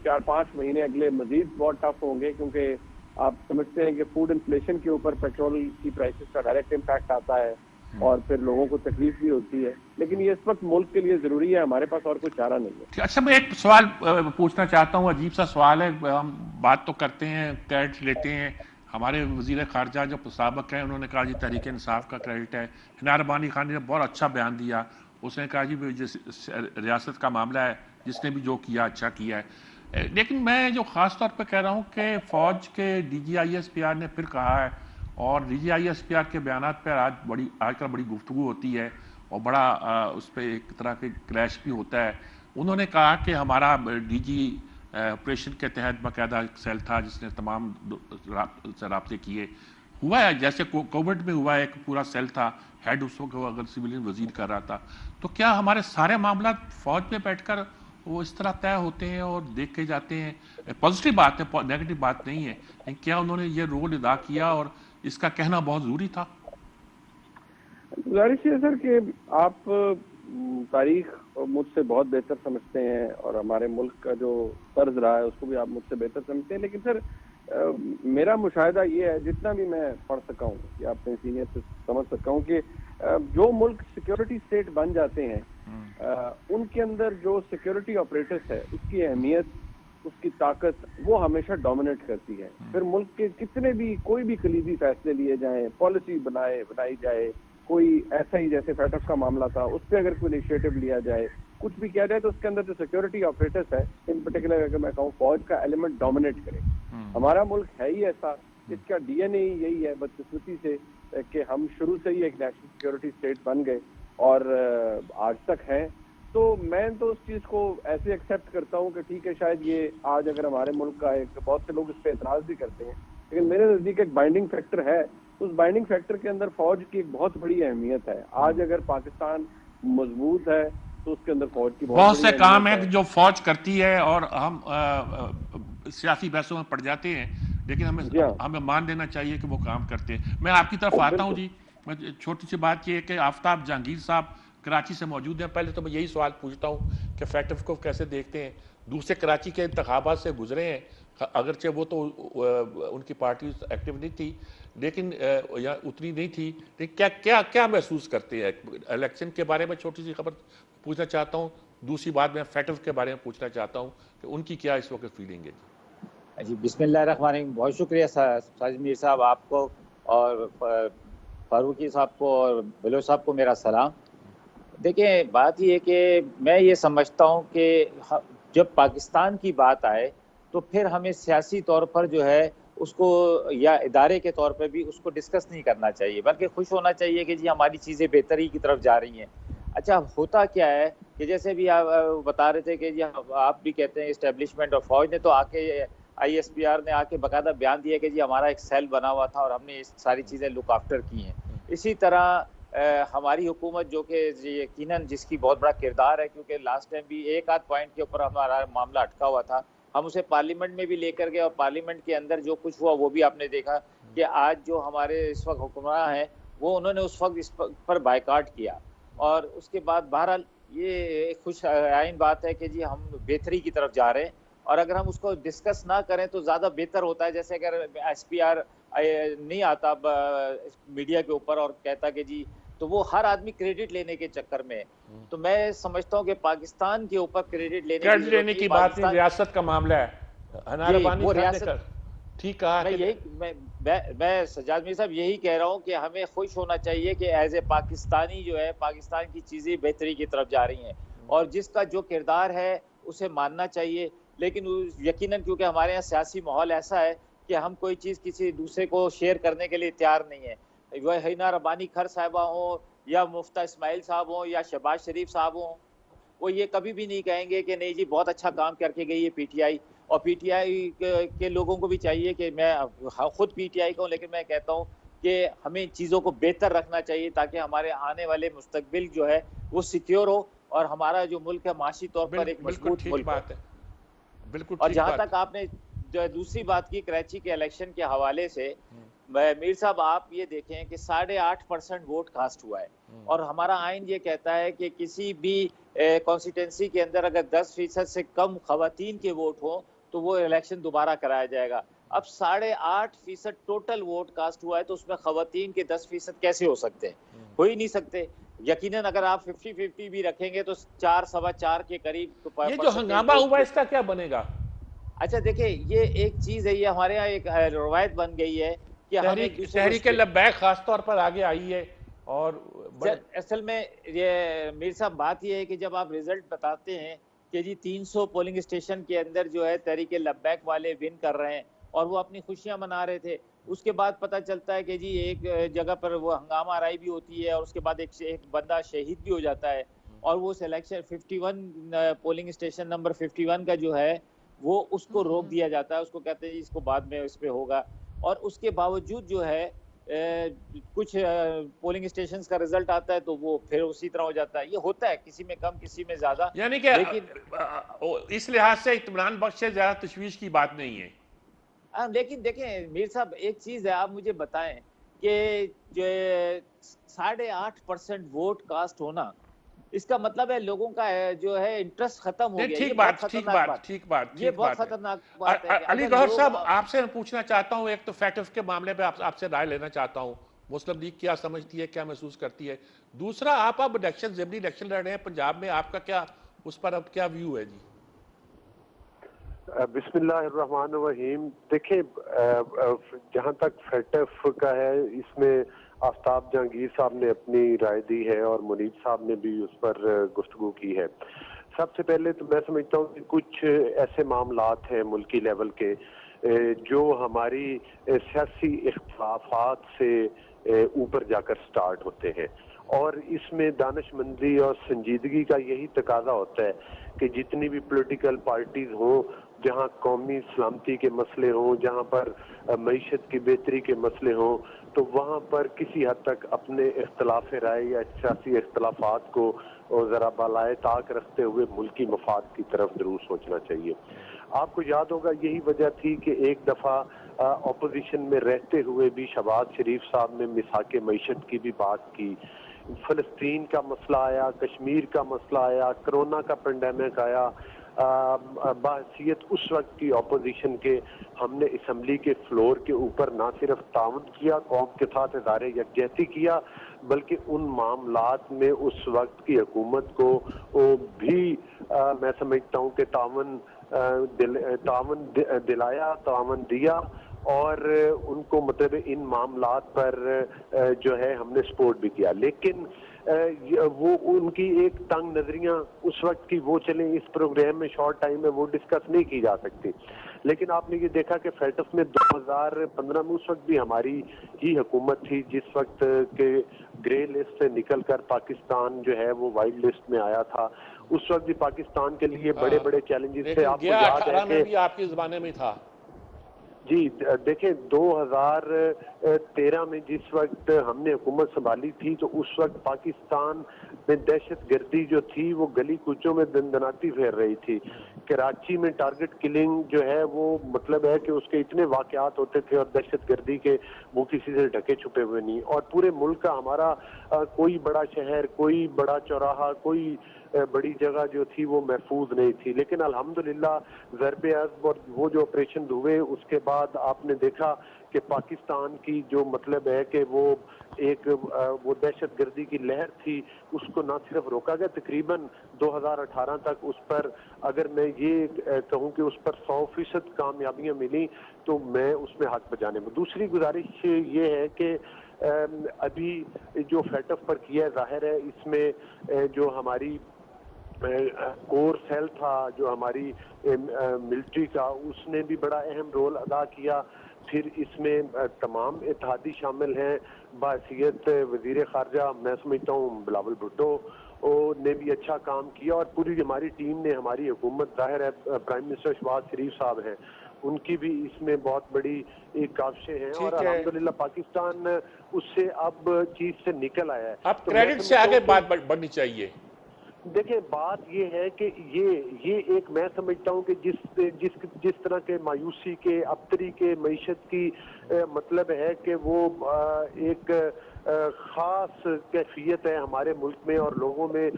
4-5 महीने अगले मजीद बहुत टफ होंगे, क्योंकि आप समझते हैं कि फूड इन्फ्लेशन के ऊपर पेट्रोल की प्राइसेस का डायरेक्ट इम्पैक्ट आता है और फिर लोगों को तकलीफ भी होती है, लेकिन ये इस वक्त मुल्क के लिए जरूरी है, हमारे पास और कोई चारा नहीं है। अच्छा, मैं एक सवाल पूछना चाहता हूँ, अजीब सा सवाल है, हम बात तो करते हैं, क्रेडिट लेते हैं, हमारे वजीर खारजा जो सबक हैं उन्होंने कहा जी तहरीक इंसाफ का क्रेडिट है, हिना रब्बानी खान ने बहुत अच्छा बयान दिया, उसने कहा जी रियासत का मामला है, जिसने भी जो किया अच्छा किया है। लेकिन मैं जो ख़ास तौर पे कह रहा हूँ कि फ़ौज के DGISPR ने फिर कहा है, और DGISPR के बयान पर आजकल बड़ी गुफ्तगू होती है और बड़ा उस पर एक तरह के क्रैश भी होता है। उन्होंने कहा कि हमारा DG ऑपरेशन के तहत बाकायदा सेल था जिसने तमाम राब्ते किए, हुआ है जैसे कोविड में हुआ है, एक पूरा सेल था, हेड उस वक्त अगर सिविलियन वजीर कर रहा था। तो क्या हमारे सारे मामला फौज में बैठकर वो इस तरह तय होते हैं और देखे जाते हैं? पॉजिटिव बात है, नेगेटिव बात नहीं है, लेकिन क्या उन्होंने ये रोल अदा किया और इसका कहना बहुत जरूरी था? गुजारिश है सर कि आप तारीख मुझसे बहुत बेहतर समझते हैं और हमारे मुल्क का जो तर्ज रहा है उसको भी आप मुझसे बेहतर समझते हैं, लेकिन सर मेरा मुशाहिदा ये है, जितना भी मैं पढ़ सका हूँ या अपने सीनियर से समझ सका हूँ, कि जो मुल्क सिक्योरिटी स्टेट बन जाते हैं उनके अंदर जो सिक्योरिटी ऑपरेटर्स है उसकी अहमियत, उसकी ताकत वो हमेशा डोमिनेट करती है। फिर मुल्क के कितने भी कोई भी कलीदी फैसले लिए जाएं, पॉलिसी बनाई जाए, कोई ऐसा ही जैसे फैटफ का मामला था उस पर अगर कोई इनिशिएटिव लिया जाए, कुछ भी किया जाए, तो उसके अंदर जो सिक्योरिटी ऑपरेटर्स है, इन पर्टिकुलर अगर मैं कहूँ फौज का एलिमेंट डोमिनेट करे। हमारा मुल्क है ही ऐसा, इसका DNA ही यही है बदकिस्मती से कि हम शुरू से ही एक नेशनल सिक्योरिटी स्टेट बन गए और आज तक हैं। तो मैं तो उस चीज़ को ऐसे एक्सेप्ट करता हूँ कि ठीक है, शायद ये आज अगर हमारे मुल्क का एक, बहुत से लोग इस पर एतराज़ भी करते हैं, लेकिन मेरे नज़दीक एक बाइंडिंग फैक्टर है। उस बाइंडिंग फैक्टर के अंदर फौज की एक बहुत बड़ी अहमियत है। आज अगर पाकिस्तान मजबूत है तो उसके अंदर फौज की बहुत बहुत बड़ी से काम अहमियत है है। जो फौज करती है और हम सियासी बहसों में पड़ जाते हैं, लेकिन हमें जी हाँ, हमें मान लेना चाहिए कि वो काम करते हैं। मैं आपकी तरफ आता हूँ बिल्कुल। जी। मैं छोटी सी बात ये है कि आफ्ताब जहांगीर साहब कराची से मौजूद हैं। पहले तो मैं यही सवाल पूछता हूँ कि फैटफ को कैसे देखते हैं। दूसरे कराची के इंतखाबात से गुजरे हैं, अगरचे वो तो उनकी पार्टी एक्टिव नहीं थी, लेकिन या उतनी नहीं थी, लेकिन क्या क्या क्या महसूस करते हैं इलेक्शन के बारे में? छोटी सी खबर पूछना चाहता हूँ। दूसरी बात मैं फैटफ के बारे में पूछना चाहता हूँ कि उनकी क्या इस वक्त फीलिंग है जी। जी बिस्मिल्लाहिर्रहमानिर्रहीम। बहुत शुक्रिया साजिद मीर साहब आपको और फारूकी साहब को और बलोच साहब को मेरा सलाम। देखिए बात ये है कि मैं ये समझता हूँ कि जब पाकिस्तान की बात आए तो फिर हमें सियासी तौर पर जो है उसको या इदारे के तौर पर भी उसको डिस्कस नहीं करना चाहिए, बल्कि खुश होना चाहिए कि जी हमारी चीज़ें बेहतरी की तरफ जा रही हैं। अच्छा होता क्या है कि जैसे भी आप बता रहे थे कि जी आप भी कहते हैं इस्टेब्लिशमेंट और फौज ने तो आके ISPR ने आके बाकायदा बयान दिया कि जी हमारा एक सेल बना हुआ था और हमने इस सारी चीज़ें लुक आफ्टर की हैं। इसी तरह हमारी हुकूमत जो कि यकीनन जिसकी बहुत बड़ा किरदार है, क्योंकि लास्ट टाइम भी एक आध पॉइंट के ऊपर हमारा मामला अटका हुआ था, हम उसे पार्लियामेंट में भी लेकर गए और पार्लियामेंट के अंदर जो कुछ हुआ वो भी आपने देखा कि आज जो हमारे इस वक्त हुक्मरान हैं वो उन्होंने उस वक्त इस पर बायकाट किया। और उसके बाद बहरहाल ये एक खुश आइन बात है कि जी हम बेहतरी की तरफ जा रहे हैं, और अगर हम उसको डिस्कस ना करें तो ज़्यादा बेहतर होता है। जैसे अगर SPR नहीं आता मीडिया के ऊपर और कहता कि जी, तो वो हर आदमी क्रेडिट लेने के चक्कर में है। तो मैं समझता हूँ कि पाकिस्तान के ऊपर क्रेडिट लेने की कर्ज जरूरत लेने नहीं है। की बात नहीं, पाकिस्तान रियासत का मामला है। जी हनारबानी वो साहब ने रियासत, ठीक कहा मैं कि यही मैं सज्जाद मीर साहब यही कह रहा हूँ कि हमें खुश होना चाहिए कि एज ए पाकिस्तानी जो है पाकिस्तान की चीज़ें बेहतरी की तरफ जा रही हैं, और जिसका जो किरदार है उसे मानना चाहिए। लेकिन यकीनन क्योंकि हमारे यहाँ सियासी माहौल ऐसा है कि हम कोई चीज़ किसी दूसरे को शेयर करने के लिए तैयार नहीं है। वह हिना रब्बानी खर साहिबा हों या मुफ्ता इस्माइल साहब हों या शहबाज शरीफ साहब हों, वो ये कभी भी नहीं कहेंगे कि नहीं जी बहुत अच्छा काम करके गई है PTI। और PTI के लोगों को भी चाहिए कि मैं खुद PTI का हूँ, लेकिन मैं कहता हूँ कि हमें चीज़ों को बेहतर रखना चाहिए ताकि हमारे आने वाले मुस्तकबिल जो है वो सिक्योर हो और हमारा जो मुल्क है माशी तौर पर एक बिल्कुल मजबूत ठीक मुल्क हो। बात है, बिल्कुल और ठीक जहाँ बात तक आपने दूसरी बात की कराची के इलेक्शन के हवाले से, मीर साहब आप ये देखें कि 8.5% वोट कास्ट हुआ है, और हमारा आइन ये कहता है कि किसी भी कॉन्स्टिट्यूंसी के अंदर अगर 10% से कम खवातीन के वोट हो तो वो इलेक्शन दोबारा कराया जाएगा। अब 8.5% टोटल वोट कास्ट हुआ है तो उसमें खवातीन के 10% कैसे हो सकते हैं? हो ही नहीं सकते। यकीनन अगर आप 50-50 भी रखेंगे तो 4-4.25 के करीब ये जो परसेंटेज हंगामा हुआ वोट। इसका क्या बनेगा? अच्छा देखिए ये एक चीज है, ये हमारे यहाँ एक रवायत बन गई है कि हम एक तहरीक दूसरे तहरीक को लब्बैक खास तौर पर आगे आई है और बड़े असल में ये मीर साहब बात ये है कि जब आप रिजल्ट बताते हैं कि जी 300 पोलिंग स्टेशन के अंदर जो है तहरीक लब्बैक वाले विन कर रहे हैं और वो अपनी खुशियां मना रहे थे, उसके बाद पता चलता है कि जी एक जगह पर वो हंगामा आराई भी होती है और उसके बाद एक बंदा शहीद भी हो जाता है, और वो सिलेक्शन 51 पोलिंग स्टेशन नंबर 51 का जो है वो उसको रोक दिया जाता है, उसको कहते हैं इसको बाद में इस पे होगा। और उसके बावजूद जो है कुछ पोलिंग स्टेशंस का रिजल्ट आता है तो वो फिर उसी तरह हो जाता है। ये होता है किसी में कम किसी में ज्यादा, यानी कि लेकिन इस लिहाज से इत्मीनान बख्श से ज्यादा तशवीश की बात नहीं है। लेकिन देखें मीर साहब एक चीज है, आप मुझे बताएं कि जो 8.5% वोट कास्ट होना इसका मतलब है लोगों का जो है इंटरेस्ट खत्म हो नहीं, गया। ये ठीक बहुत बात, ठीक खतरनाक बात, बात, ठीक बात, ये ठीक बहुत बात है। खतरनाक बात है कि अली अगर गौहर लोग साहब, आपसे पूछना चाहता हूं, एक तो फैटफ के मामले पे आपसे राय लेना चाहता हूं। मुस्लिम लीग क्या समझती है, क्या महसूस करती है? दूसरा, आप अब इलेक्शन ज़िमनी इलेक्शन लड़ रहे हैं पंजाब में, आपका क्या उस पर अब क्या व्यू है जी? बिस्मिल्लाहिर्रहमानिर्रहीम। देखिए जहाँ तक फैटफ का है इसमें आफ्ताब जहांगीर साहब ने अपनी राय दी है और मुनीब साहब ने भी उस पर गुफ्तगू की है। सबसे पहले तो मैं समझता हूँ कि कुछ ऐसे मामलात हैं मुल्की लेवल के जो हमारी सियासी इख्तिलाफात से ऊपर जाकर स्टार्ट होते हैं, और इसमें दानिशमंदी और संजीदगी का यही तकाजा होता है कि जितनी भी पॉलिटिकल पार्टीज हों जहां कौमी सलामती के मसले हों, जहां पर मईशत की बेहतरी के मसले हों, तो वहां पर किसी हद तक अपने इख्तलाफ राय या सियासी इख्तलाफात को ज़रा बालाए ताक रखते हुए मुल्की मफाद की तरफ जरूर सोचना चाहिए। आपको याद होगा यही वजह थी कि एक दफ़ा अपोजिशन में रहते हुए भी शहबाज शरीफ साहब ने मिसाक मईशत की भी बात की। फ़लस्तीन का मसला आया, कश्मीर का मसला आया, कोरोना का पेंडेमिक आया। बहसीयत उस वक्त की अपोजिशन के हमने असम्बली के फ्लोर के ऊपर ना सिर्फ ताउन किया, कौम के साथ इज़हार यकजहती किया, बल्कि उन मामलात में उस वक्त की हुकूमत को भी मैं समझता हूँ कि तावन दिलाया, तावन दिया और उनको मतलब इन मामलात पर जो है हमने सपोर्ट भी किया। लेकिन वो उनकी एक तंग नजरियां उस वक्त की वो चले, इस प्रोग्राम में शॉर्ट टाइम में वो डिस्कस नहीं की जा सकती। लेकिन आपने ये देखा कि फेटफ में 2015 में उस वक्त भी हमारी ही हुकूमत थी, जिस वक्त के ग्रे लिस्ट से निकलकर पाकिस्तान जो है वो वाइट लिस्ट में आया था। उस वक्त भी पाकिस्तान के लिए बड़े बड़े चैलेंजेस थे। आपको याद है में भी आपके ज़माने में था जी। देखें 2013 में जिस वक्त हमने हुकूमत संभाली थी, तो उस वक्त पाकिस्तान में दहशत गर्दी जो थी वो गली कूचों में दंदनाती फैल रही थी। कराची में टारगेट किलिंग जो है वो मतलब है कि उसके इतने वाकयात होते थे और दहशत गर्दी के वो किसी से ढके छुपे हुए नहीं। और पूरे मुल्क का हमारा कोई बड़ा शहर, कोई बड़ा चौराहा, कोई बड़ी जगह जो थी वो महफूज नहीं थी। लेकिन अल्हम्दुलिल्लाह ज़रबे अज़्ब और वो जो ऑपरेशन हुए उसके बाद आपने देखा कि पाकिस्तान की जो मतलब है कि वो एक वो दहशत गर्दी की लहर थी, उसको ना सिर्फ रोका गया, तकरीबन 2018 तक उस पर अगर मैं ये कहूँ कि उस पर 100% कामयाबियां मिली तो मैं उसमें हक बजाने में। दूसरी गुजारिश ये है कि अभी जो फेटफ पर किया जाहिर है इसमें जो हमारी कोर सेल था, जो हमारी मिलिट्री का, उसने भी बड़ा अहम रोल अदा किया। फिर इसमें तमाम इत्तेहादी शामिल हैं, बहसीयत वजीर खारजा मैं समझता हूँ बिलावल भुट्टो ने भी अच्छा काम किया और पूरी हमारी टीम ने, हमारी हुकूमत जाहिर है प्राइम मिनिस्टर शहबाज शरीफ साहब हैं, उनकी भी इसमें बहुत बड़ी एक काविशें हैं और अल्हम्दुलिल्लाह पाकिस्तान उससे अब चीज से निकल आया है। अब क्रेडिट से आगे बात बढ़नी चाहिए। देखिए बात ये है कि ये एक मैं समझता हूँ कि जिस तरह के मायूसी के, अबतरी के, मईशत की मतलब है कि वो एक खास कैफियत है हमारे मुल्क में और लोगों में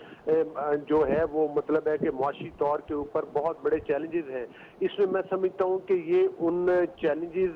जो है वो मतलब है कि मुआशी तौर के ऊपर बहुत बड़े चैलेंजेस हैं। इसमें मैं समझता हूँ कि ये उन चैलेंजेस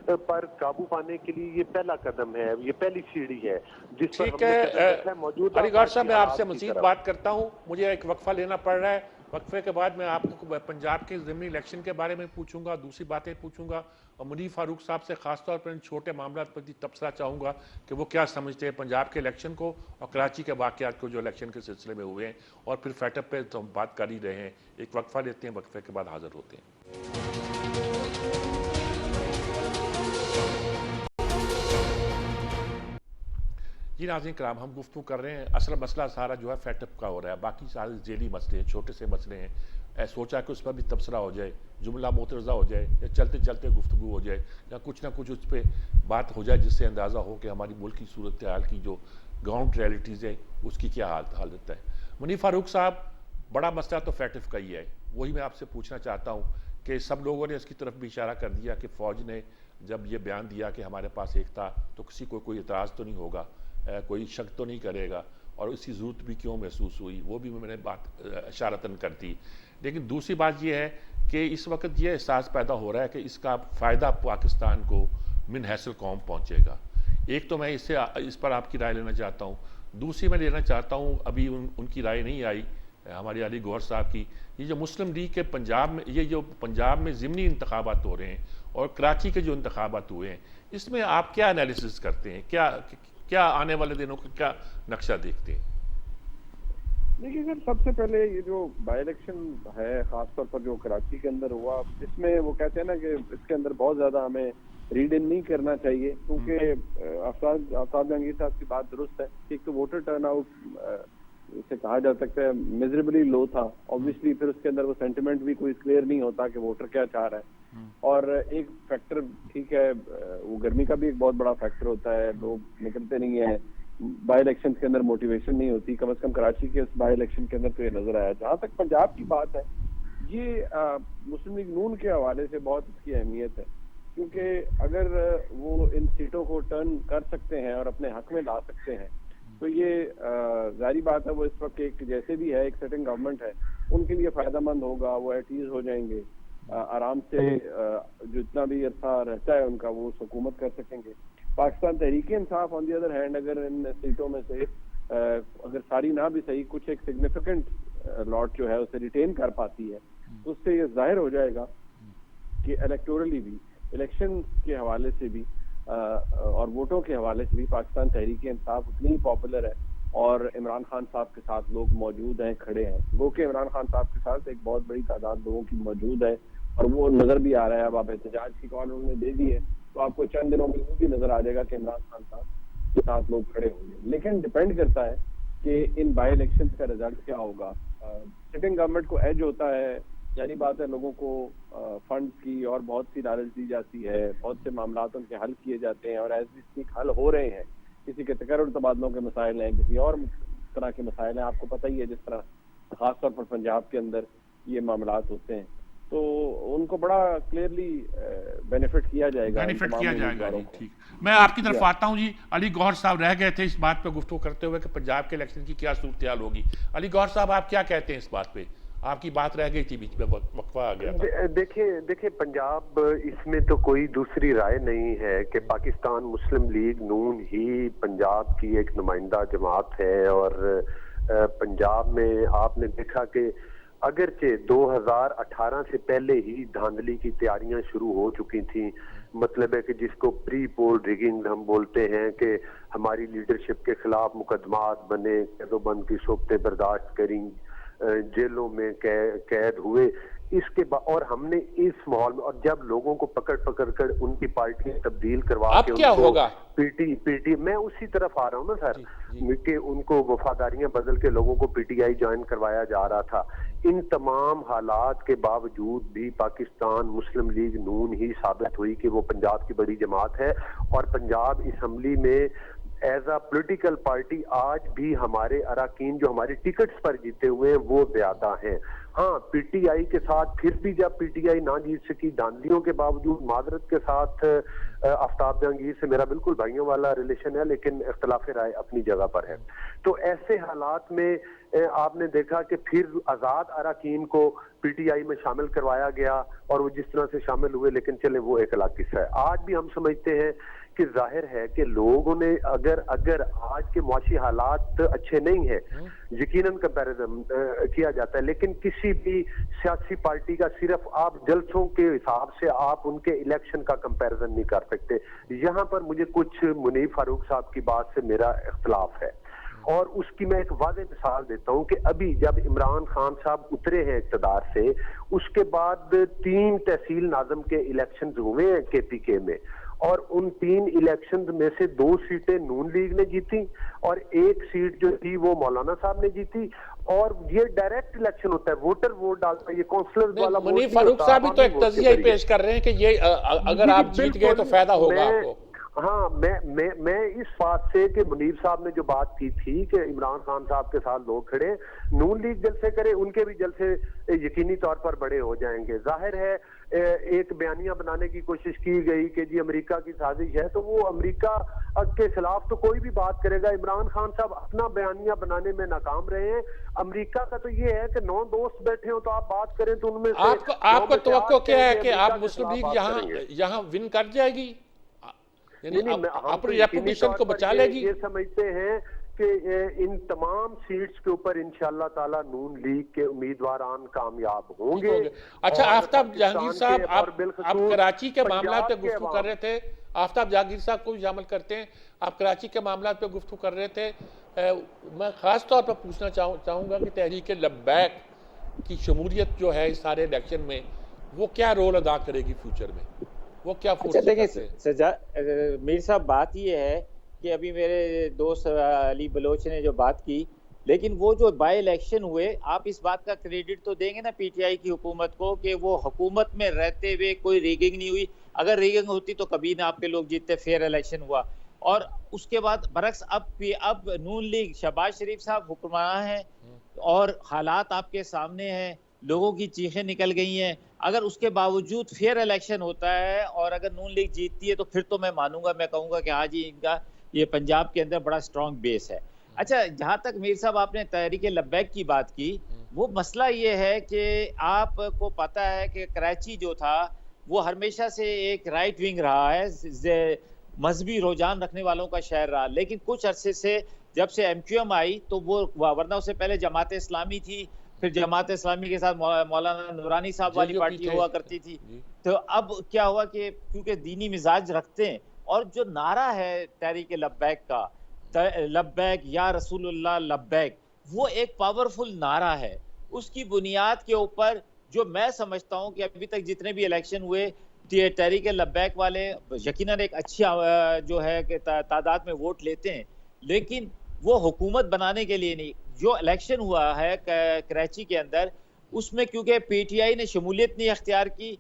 पर काबू पाने के लिए ये पहला कदम है, ये पहली सीढ़ी है जिस पर हमने मौजूद। अलीगढ़ साहब मैं आपसे मजीद बात करता हूँ, मुझे एक वक्फा लेना पड़ रहा है। वक्फे के बाद मैं आपको पंजाब के ज़मीनी इलेक्शन के बारे में पूछूंगा, दूसरी बातें पूछूंगा और मुनीर फारूक साहब से खासतौर पर इन छोटे मामला पर तबसरा चाहूँगा कि वो क्या समझते हैं पंजाब के इलेक्शन को और कराची के वाक़यात को जो इलेक्शन के सिलसिले में हुए हैं। और फिर फैटअप पे तो हम बात कर ही रहे हैं। एक वक्फा लेते हैं, वक्फे के बाद हाजिर होते हैं। जी नाज़रीन कराम, हम गुफ्तगू कर रहे हैं, असल मसला सारा जो है फैटअप का हो रहा है, बाकी सारे जेली मसले हैं, छोटे से मसले हैं। सोचा कि उस पर भी तबसरा हो जाए, जुमला मोतरज़ा हो जाए या चलते चलते गुफ्तगू हो जाए या कुछ ना कुछ उस पर बात हो जाए जिससे अंदाज़ा हो कि हमारी मुल्क की सूरत हाल की जो ग्राउंड रियलिटीज़ है उसकी क्या हालत है। मुनीर फारूक साहब, बड़ा मसला तो फैटअप का ही है, वही मैं आपसे पूछना चाहता हूँ कि सब लोगों ने इसकी तरफ भी इशारा कर दिया कि फ़ौज ने जब ये बयान दिया कि हमारे पास एक था तो किसी को कोई एतराज़ तो नहीं होगा, कोई शक तो नहीं करेगा और इसकी ज़रूरत भी क्यों महसूस हुई, वो भी मैंने बात इशारतन कर दी। लेकिन दूसरी बात यह है कि इस वक्त ये एहसास पैदा हो रहा है कि इसका फ़ायदा पाकिस्तान को मिन हैसल कौम पहुँचेगा। एक तो मैं इस पर आपकी राय लेना चाहता हूँ, दूसरी मैं लेना चाहता हूँ अभी उनकी राय नहीं आई हमारे अली गौहर साहब की, ये जो मुस्लिम लीग के पंजाब में, ये जो पंजाब में ज़िमनी इंतखाबात हो रहे हैं और कराची के जो इंतखाबात हुए हैं, इसमें आप क्या एनालिसिस करते हैं, क्या आने वाले दिनों का क्या नक्शा देखते हैं? देखिए सर, सबसे पहले ये जो बाई इलेक्शन है खासतौर पर जो कराची के अंदर हुआ, इसमें वो कहते हैं ना कि इसके अंदर बहुत ज्यादा हमें रीड इन नहीं करना चाहिए, क्योंकि आफताब जहांगीर साहब की बात दुरुस्त है कि एक तो वोटर टर्नआउट इसे कहा जा सकता है मिजरेबली लो था। ऑब्वियसली फिर उसके अंदर वो सेंटिमेंट भी कोई क्लियर नहीं होता कि वोटर क्या चाह रहा है। और एक फैक्टर ठीक है, वो गर्मी का भी एक बहुत बड़ा फैक्टर होता है, लोग निकलते नहीं है, बाई इलेक्शन के अंदर मोटिवेशन नहीं होती। कम से कम कराची के उस बाई इलेक्शन के अंदर तो ये नजर आया। जहां तक पंजाब की बात है, ये मुस्लिम लीग नून के हवाले से बहुत इसकी अहमियत है, क्योंकि अगर वो इन सीटों को टर्न कर सकते हैं और अपने हक में ला सकते हैं तो ये जाहिर बात है वो इस वक्त एक जैसे भी है एक सेटिंग गवर्नमेंट है उनके लिए फायदेमंद होगा। वो एट ईज हो जाएंगे, आराम से जो इतना भी अरसा रहता है उनका वो हुकूमत कर सकेंगे। Pakistan Tehreek Insaf on the other hand अगर इन सीटों में से अगर सारी ना भी सही कुछ एक सिग्निफिकेंट लॉट जो है उसे रिटेन कर पाती है तो उससे ये जाहिर हो जाएगा कि इलेक्टोरली भी, इलेक्शन के हवाले से भी और वोटों के हवाले से भी पाकिस्तान तहरीक इंसाफ उतनी ही पॉपुलर है और इमरान खान साहब के साथ लोग मौजूद हैं, खड़े हैं। वो कि इमरान खान साहब के साथ एक बहुत बड़ी तादाद लोगों की मौजूद है और वो नजर भी आ रहा है। अब आप एहतजाज की कॉल उन्होंने दे दी है तो आपको चंद दिनों में वो भी नजर आ जाएगा कि इमरान खान साहब के साथ लोग खड़े होंगे। लेकिन डिपेंड करता है कि इन बाई इलेक्शन का रिजल्ट क्या होगा। सिटिंग गवर्नमेंट को एज होता है, यानी बात है लोगों को फंड की और बहुत सी नॉलेज दी जाती है, बहुत से मामला उनके हल किए जाते हैं और एज वी स्पीक हल हो रहे हैं। किसी के तकर्रुर तबादलों के मसाइल हैं, किसी और तरह के मसाइल हैं, आपको पता ही है जिस तरह खासतौर पर पंजाब के अंदर ये मामला होते हैं तो उनको बड़ा क्लियरली बेनिफिट किया जाएगा। जी ठीक। मैं आपकी तरफ आता हूं जी। अली गौहर साहब रह गए थे इस बात पे गुफ्तगू करते हुए कि पंजाब के इलेक्शन की क्या सूरत होगी। अली गौहर साहब आप क्या कहते हैं इस बात पे? आपकी बात रह गई थी, बीच में वक्फा आ गया था। देखिए पंजाब, इसमें तो कोई दूसरी राय नहीं है कि पाकिस्तान मुस्लिम लीग नून ही पंजाब की एक नुमाइंदा जमात है। और पंजाब में आपने देखा कि अगरचे 2018 से पहले ही धांधली की तैयारियां शुरू हो चुकी थी। मतलब है कि जिसको प्री पोल रिगिंग हम बोलते हैं कि हमारी लीडरशिप के खिलाफ मुकदमात बने, कैदोबंद की सोबतें बर्दाश्त करी, जेलों में कैद हुए। इसके बाद और हमने इस माहौल में, और जब लोगों को पकड़ पकड़ कर उनकी पार्टियां तब्दील करवा के क्या होगा पीटी मैं उसी तरफ आ रहा हूँ ना सर, कि उनको वफादारियां बदल के लोगों को पीटीआई ज्वाइन करवाया जा रहा था। इन तमाम हालात के बावजूद भी पाकिस्तान मुस्लिम लीग नून ही साबित हुई कि वो पंजाब की बड़ी जमात है। और पंजाब असम्बली में एज अ पॉलिटिकल पार्टी आज भी हमारे अराकीन जो हमारे टिकट्स पर जीते हुए हैं वो ज्यादा हैं। हाँ, पीटीआई के साथ फिर भी जब पीटीआई ना जीत सकी, धांधलियों के बावजूद, माजरत के साथ, आफ्ताब जहांगीर से मेरा बिल्कुल भाइयों वाला रिलेशन है लेकिन इख्तलाफ राय अपनी जगह पर है। तो ऐसे हालात में आपने देखा कि फिर आजाद अराकीन को पीटीआई में शामिल करवाया गया और वो जिस तरह से शामिल हुए, लेकिन चले वो एक अलग किस्सा है। आज भी हम समझते हैं कि जाहिर है कि लोगों ने अगर आज के मुआशी हालात अच्छे नहीं है, यकीनन कंपैरिजन किया जाता है, लेकिन किसी भी सियासी पार्टी का सिर्फ आप जलसों के हिसाब से आप उनके इलेक्शन का कंपैरिजन नहीं कर सकते। यहाँ पर मुझे कुछ मुनीब फारूक साहब की बात से मेरा इख्तलाफ है और उसकी मैं एक वाज़ेह मिसाल देता हूं कि अभी जब इमरान खान साहब उतरे हैं इक़्तिदार से, उसके बाद 3 तहसील नाज़म के इलेक्शन हुए हैं केपीके में और उन 3 इलेक्शन में से 2 सीटें नून लीग ने जीती और 1 सीट जो थी वो मौलाना साहब ने जीती। और ये डायरेक्ट इलेक्शन होता है, वोटर वोट डालता है, ये काउंसलर वाला वोट नहीं होता। फारूक साहब भी तो एक तज़किया ही पेश कर रहे हैं कि ये अगर आप जीत गए तो फायदा होगा आपको। हाँ, मैं इस बात से कि मुनीब साहब ने जो बात की थी कि इमरान खान साहब के साथ लोग खड़े, नून लीग जलसे करे, उनके भी जलसे यकीनी तौर पर बड़े हो जाएंगे। जाहिर है एक बयानिया बनाने की कोशिश की गई कि जी अमेरिका की साजिश है, तो वो अमेरिका के खिलाफ तो कोई भी बात करेगा। इमरान खान साहब अपना बयानिया बनाने में नाकाम रहे हैं। अमेरिका का तो ये है कि 9 दोस्त बैठे हो तो आप बात करें तो उनमें आपका तवक्को क्या है कि आप मुस्लिम लीग यहाँ विन कर जाएगी, अपनी रेपुटेशन को बचा लेगी? ये समझते हैं कि इन तमाम सीट्स के ऊपर इंशाअल्लाह ताला नून लीग के उम्मीदवारान कामयाब होंगे। अच्छा, आफ्ताब जहांगीर साहब, आप कराची के मामला पे गुफ्तगू कर रहे थे, आफ्ताब जहांगीर साहब को भी शामिल करते हैं, आप कराची के मामला पे गुफ्तगू कर रहे थे। मैं खास तौर पर पूछना चाहूँगा कि तहरीक लब्बैक की शमूलियत जो है इस सारे इलेक्शन में, वो क्या रोल अदा करेगी फ्यूचर में, वो क्या फोर्स? देखिए मीर साहब, बात ये है कि अभी मेरे दोस्त अली बलोच ने जो बात की लेकिन वो जो बाई इलेक्शन हुए, आप इस बात का क्रेडिट तो देंगे ना पीटीआई की हुकूमत को कि वो हुकूमत में रहते हुए कोई रिगिंग नहीं हुई। अगर रिगिंग होती तो कभी ना आपके लोग जीतते, फेयर इलेक्शन हुआ। और उसके बाद बरक्स अब नून लीग, शहबाज शरीफ साहब हुक्मरान हैं और हालात आपके सामने हैं, लोगों की चीखें निकल गई हैं। अगर उसके बावजूद फेयर इलेक्शन होता है और अगर नून लीग जीतती है तो फिर तो मैं मानूंगा, मैं कहूंगा कि हाँ जी, इनका ये पंजाब के अंदर बड़ा स्ट्रॉन्ग बेस है। अच्छा, जहां तक मीर साहब आपने तहरीक लब्बैक की बात की, वो मसला ये है कि आपको पता है कि कराची जो था वो हमेशा से एक राइट विंग रहा है, मजहबी रुझान रखने वालों का शहर रहा। लेकिन कुछ अरसे से जब से एमक्यूएम आई तो वो, वरना उससे पहले जमात इस्लामी थी, फिर जमात इस्लामी के साथ मौलाना नूरानी साहब वाली पार्टी हुआ करती थी। तो अब क्या हुआ कि क्योंकि दीनी मिजाज रखते हैं, और जो नारा है तहरीक लब्बैक का, लब्बैक या रसूलुल्लाह लब्बैक, वो एक पावरफुल नारा है। उसकी बुनियाद के ऊपर जो मैं समझता हूं कि अभी तक जितने भी इलेक्शन हुए, तहरीक लब्बैक वाले यकीनन एक अच्छी जो है कि तादाद में वोट लेते हैं, लेकिन वो हुकूमत बनाने के लिए नहीं। जो इलेक्शन हुआ है कराची के अंदर, उसमें क्योंकि पीटीआई ने शमूलियत नहीं अख्तियार की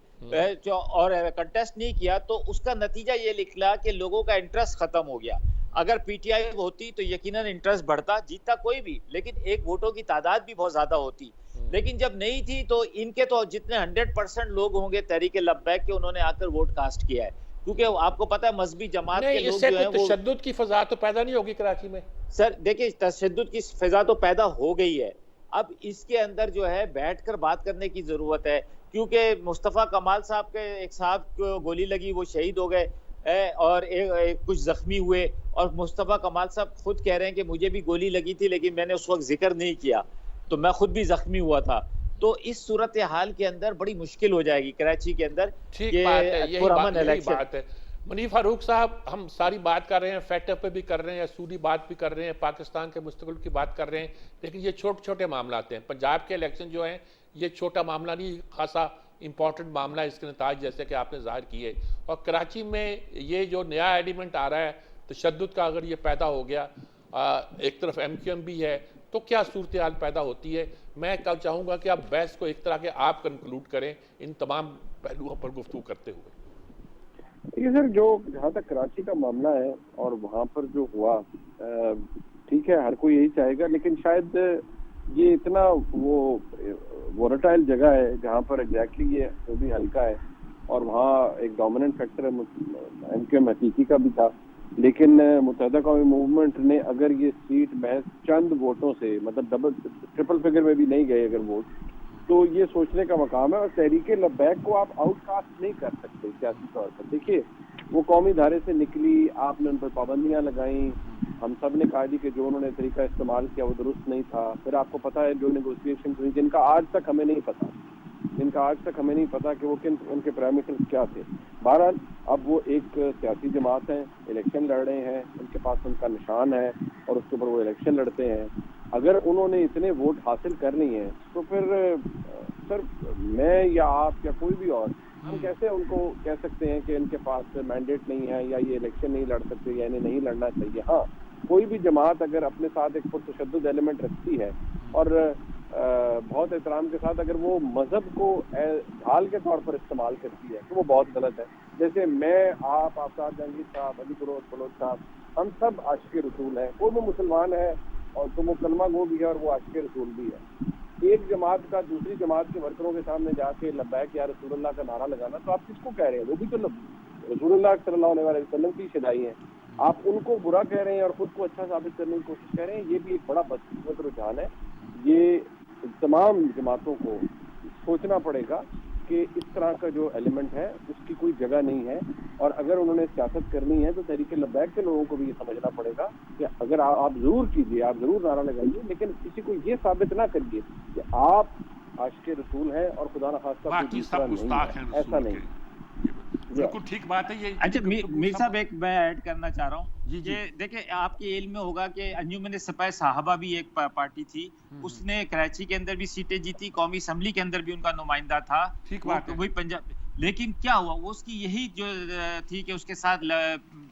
और कंटेस्ट नहीं किया, तो उसका नतीजा ये निकला कि लोगों का इंटरेस्ट खत्म हो गया। अगर पीटीआई होती तो यकीनन इंटरेस्ट बढ़ता, जीतता कोई भी, लेकिन एक वोटों की तादाद भी बहुत ज्यादा होती। लेकिन जब नहीं थी तो इनके तो जितने 100% लोग होंगे तहरीक लब्बैक के, उन्होंने आकर वोट कास्ट किया है, क्योंकि आपको पता है मजहबी जमात के लोग जो है वो तशद्दुद की फिजा तो पैदा नहीं होगी कराची में। सर देखिए, तशद्दुद की फिजा तो पैदा हो गई है। अब इसके अंदर जो है बैठकर बात करने की जरूरत है, क्योंकि मुस्तफ़ा कमाल साहब के एक साहब को गोली लगी, वो शहीद हो गए और कुछ जख्मी हुए, और मुस्तफ़ा कमाल साहब खुद कह रहे हैं कि मुझे भी गोली लगी थी लेकिन मैंने उस वक्त जिक्र नहीं किया, तो मैं खुद भी जख्मी हुआ था। तो इस सूरत हाल के अंदर बड़ी मुश्किल हो जाएगी कराची के अंदर। ठीक बात है, यही बात है। मुनीर फारूक साहब, हम सारी बात कर रहे हैं, फैटअप पे भी कर रहे हैं, असूली बात भी कर रहे हैं, पाकिस्तान के मुस्तकबिल की बात कर रहे हैं, लेकिन ये छोटे छोटे मामला आते हैं। पंजाब के इलेक्शन जो हैं ये छोटा मामला नहीं, खासा इंपॉर्टेंट मामला है, इसके नताज जैसे कि आपने जाहिर किए। और कराची में ये जो नया एलिमेंट आ रहा है तशद्दुद का, अगर ये पैदा हो गया, एक तरफ एमक्यूएम भी है, तो क्या सूरत हाल पैदा होती है। मैं कल चाहूँगा कि आप बहस को एक तरह के आप कंक्लूड करें इन तमाम पहलुओं पर गुफ्तगू करते हुए। देखिए सर, जो जहाँ तक कराची का मामला है और वहाँ पर जो हुआ, ठीक है, हर कोई यही चाहेगा, लेकिन शायद ये इतना वो वोलेटाइल जगह है जहाँ पर एग्जैक्टली ये जो भी हल्का है, और वहाँ एक डोमिनेंट फैक्टर एमक्यूएम हकीकी का भी था, लेकिन मुत्तहिदा कौमी मूवमेंट ने अगर ये सीट महज चंद वोटों से, मतलब ट्रिपल फिगर में भी नहीं गए अगर वोट, तो ये सोचने का मकाम है। और तहरीक लब्बैक को आप आउटकास्ट नहीं कर सकते सियासी तौर पर। देखिए, वो कौमी धारे से निकली, आपने उन पर पाबंदियां लगाई, हम सब ने कहा कि जो उन्होंने तरीका इस्तेमाल किया वो दुरुस्त नहीं था। फिर आपको पता है जो नेगोशिएशन हुई, जिनका आज तक हमें नहीं पता कि वो किन उनके पैरामीटर्स क्या थे। बहरहाल अब वो एक सियासी जमात है, इलेक्शन लड़ रहे हैं, उनके पास उनका निशान है और उसके ऊपर वो इलेक्शन लड़ते हैं। अगर उन्होंने इतने वोट हासिल कर लिए हैं तो फिर सर मैं या आप या कोई भी और, हम कैसे उनको कह सकते हैं कि इनके पास मैंडेट नहीं है या ये इलेक्शन नहीं लड़ सकते या इन्हें नहीं लड़ना चाहिए। हाँ, कोई भी जमात अगर अपने साथ एक पुरतशद्दुद एलिमेंट रखती है और बहुत एहतराम के साथ अगर वो मजहब को ढाल के तौर पर इस्तेमाल करती है तो वो बहुत गलत है। जैसे मैं, आप, आफताब जहांगीर साहब, अली बलोच साहब, हम सब आशिक़े रसूल हैं। कोई भी मुसलमान है और तो वो कलमा गो भी है और वो आशिक़े रसूल भी है। एक जमात का दूसरी जमात के वर्करों के सामने जाके लब्बैक या रसूलुल्लाह का नारा लगाना, तो आप किसको कह रहे हैं? वो भी तो रसूलुल्लाह सल्लल्लाहु अलैहि वसल्लम की शदाई हैं। आप उनको बुरा कह रहे हैं और खुद को अच्छा साबित करने की कोशिश कर रहे हैं। ये भी एक बड़ा बदकिस्मत रुझान है। ये तमाम जमातों को सोचना पड़ेगा कि इस तरह का जो एलिमेंट है उसकी कोई जगह नहीं है, और अगर उन्होंने सियासत करनी है तो तहरीक लब्बैक के लोगों को भी ये समझना पड़ेगा कि अगर आप जरूर कीजिए, आप जरूर नारा लगाइए, लेकिन किसी को ये साबित ना करिए कि आप आशिक़े रसूल हैं और खुदा न खास्ता कोई दूसरा नहीं है। ऐसा नहीं। बिल्कुल ठीक बात है ये। अच्छा मीर साहब, एक मैं ऐड करना चाह रहा हूँ। ये देखिए, आपके इल्म में होगा कि अंजुमन सिपाही साहबा भी एक पार्टी थी, उसने कराची के अंदर भी सीटें जीती, कौमी असम्बली के अंदर भी उनका नुमाइंदा था। ठीक बात है। वही पंजाब, लेकिन क्या हुआ, वो उसकी यही जो थी कि उसके साथ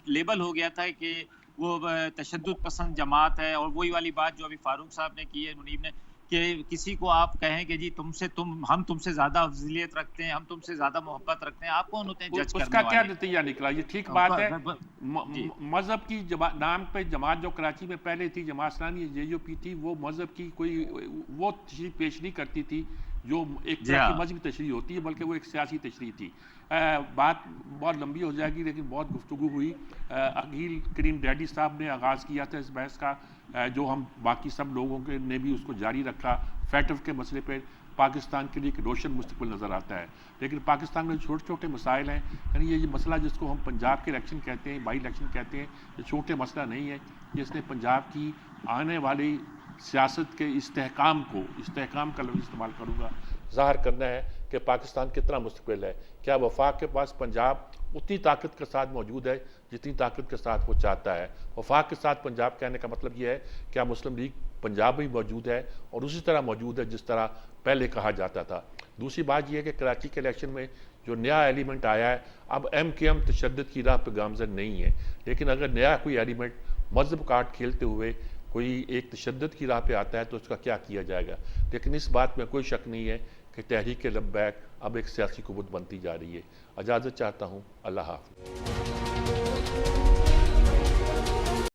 लेबल हो गया था कि वो तशद्दुद पसंद जमात है। और वही वाली बात जो अभी फारूक साहब ने की है, मुनीब ने, कि किसी को आप कहें कि जी हम तुमसे ज़्यादा अफ़ज़लियत रखते हैं, हम तुमसे ज़्यादा मोहब्बत रखते हैं, आप कौन होते हैं जज करने उसका क्या वाले? नतीजा निकला? ये ठीक बात है। जी। मजहब की नाम पे जमात जो कराची में पहले थी, जमात इस्लामी JUP थी, वो मजहब की कोई वो तशरीह पेश नहीं करती थी जो एक जी तरह की हाँ। मजहबी तशरीह होती है, बल्कि वो एक सियासी तशरीह थी। बात बहुत लंबी हो जाएगी, लेकिन बहुत गुफ्तगू हुई। अकील करीम डैडी साहब ने आगाज़ किया था इस बहस का, जो हम बाकी सब लोगों के ने भी उसको जारी रखा। फैटफ के मसले पर पाकिस्तान के लिए एक रोशन मुस्तकबिल नज़र आता है, लेकिन पाकिस्तान में छोटे छोटे मसाइल हैं। यानी ये मसला जिसको हम पंजाब के इलेक्शन कहते हैं, बाई इलेक्शन कहते हैं, ये छोटे मसला नहीं है। जिसने पंजाब की आने वाली सियासत के इस्तेहकाम का लफ्ज़ इस्तेमाल करूँगा, ज़ाहिर करना है कि पाकिस्तान कितना मुस्तकबिल है। क्या वफाक के पास पंजाब उतनी ताकत के साथ मौजूद है जितनी ताकत के साथ वो चाहता है? वफाक के साथ पंजाब कहने का मतलब ये है क्या मुस्लिम लीग पंजाब भी मौजूद है और उसी तरह मौजूद है जिस तरह पहले कहा जाता था? दूसरी बात यह है कि कराची के इलेक्शन में जो नया एलिमेंट आया है, अब MKM तशद्दुद की राह पर गामजन नहीं है, लेकिन अगर नया कोई एलिमेंट मजहब कार्ड खेलते हुए कोई एक तशद्दुद की राह पे आता है तो उसका क्या किया जाएगा। लेकिन इस बात में कोई शक नहीं है कि तहरीक लब्बैक अब एक सियासी कुव्वत बनती जा रही है। इजाज़त चाहता हूँ। अल्लाह हाफ़िज़।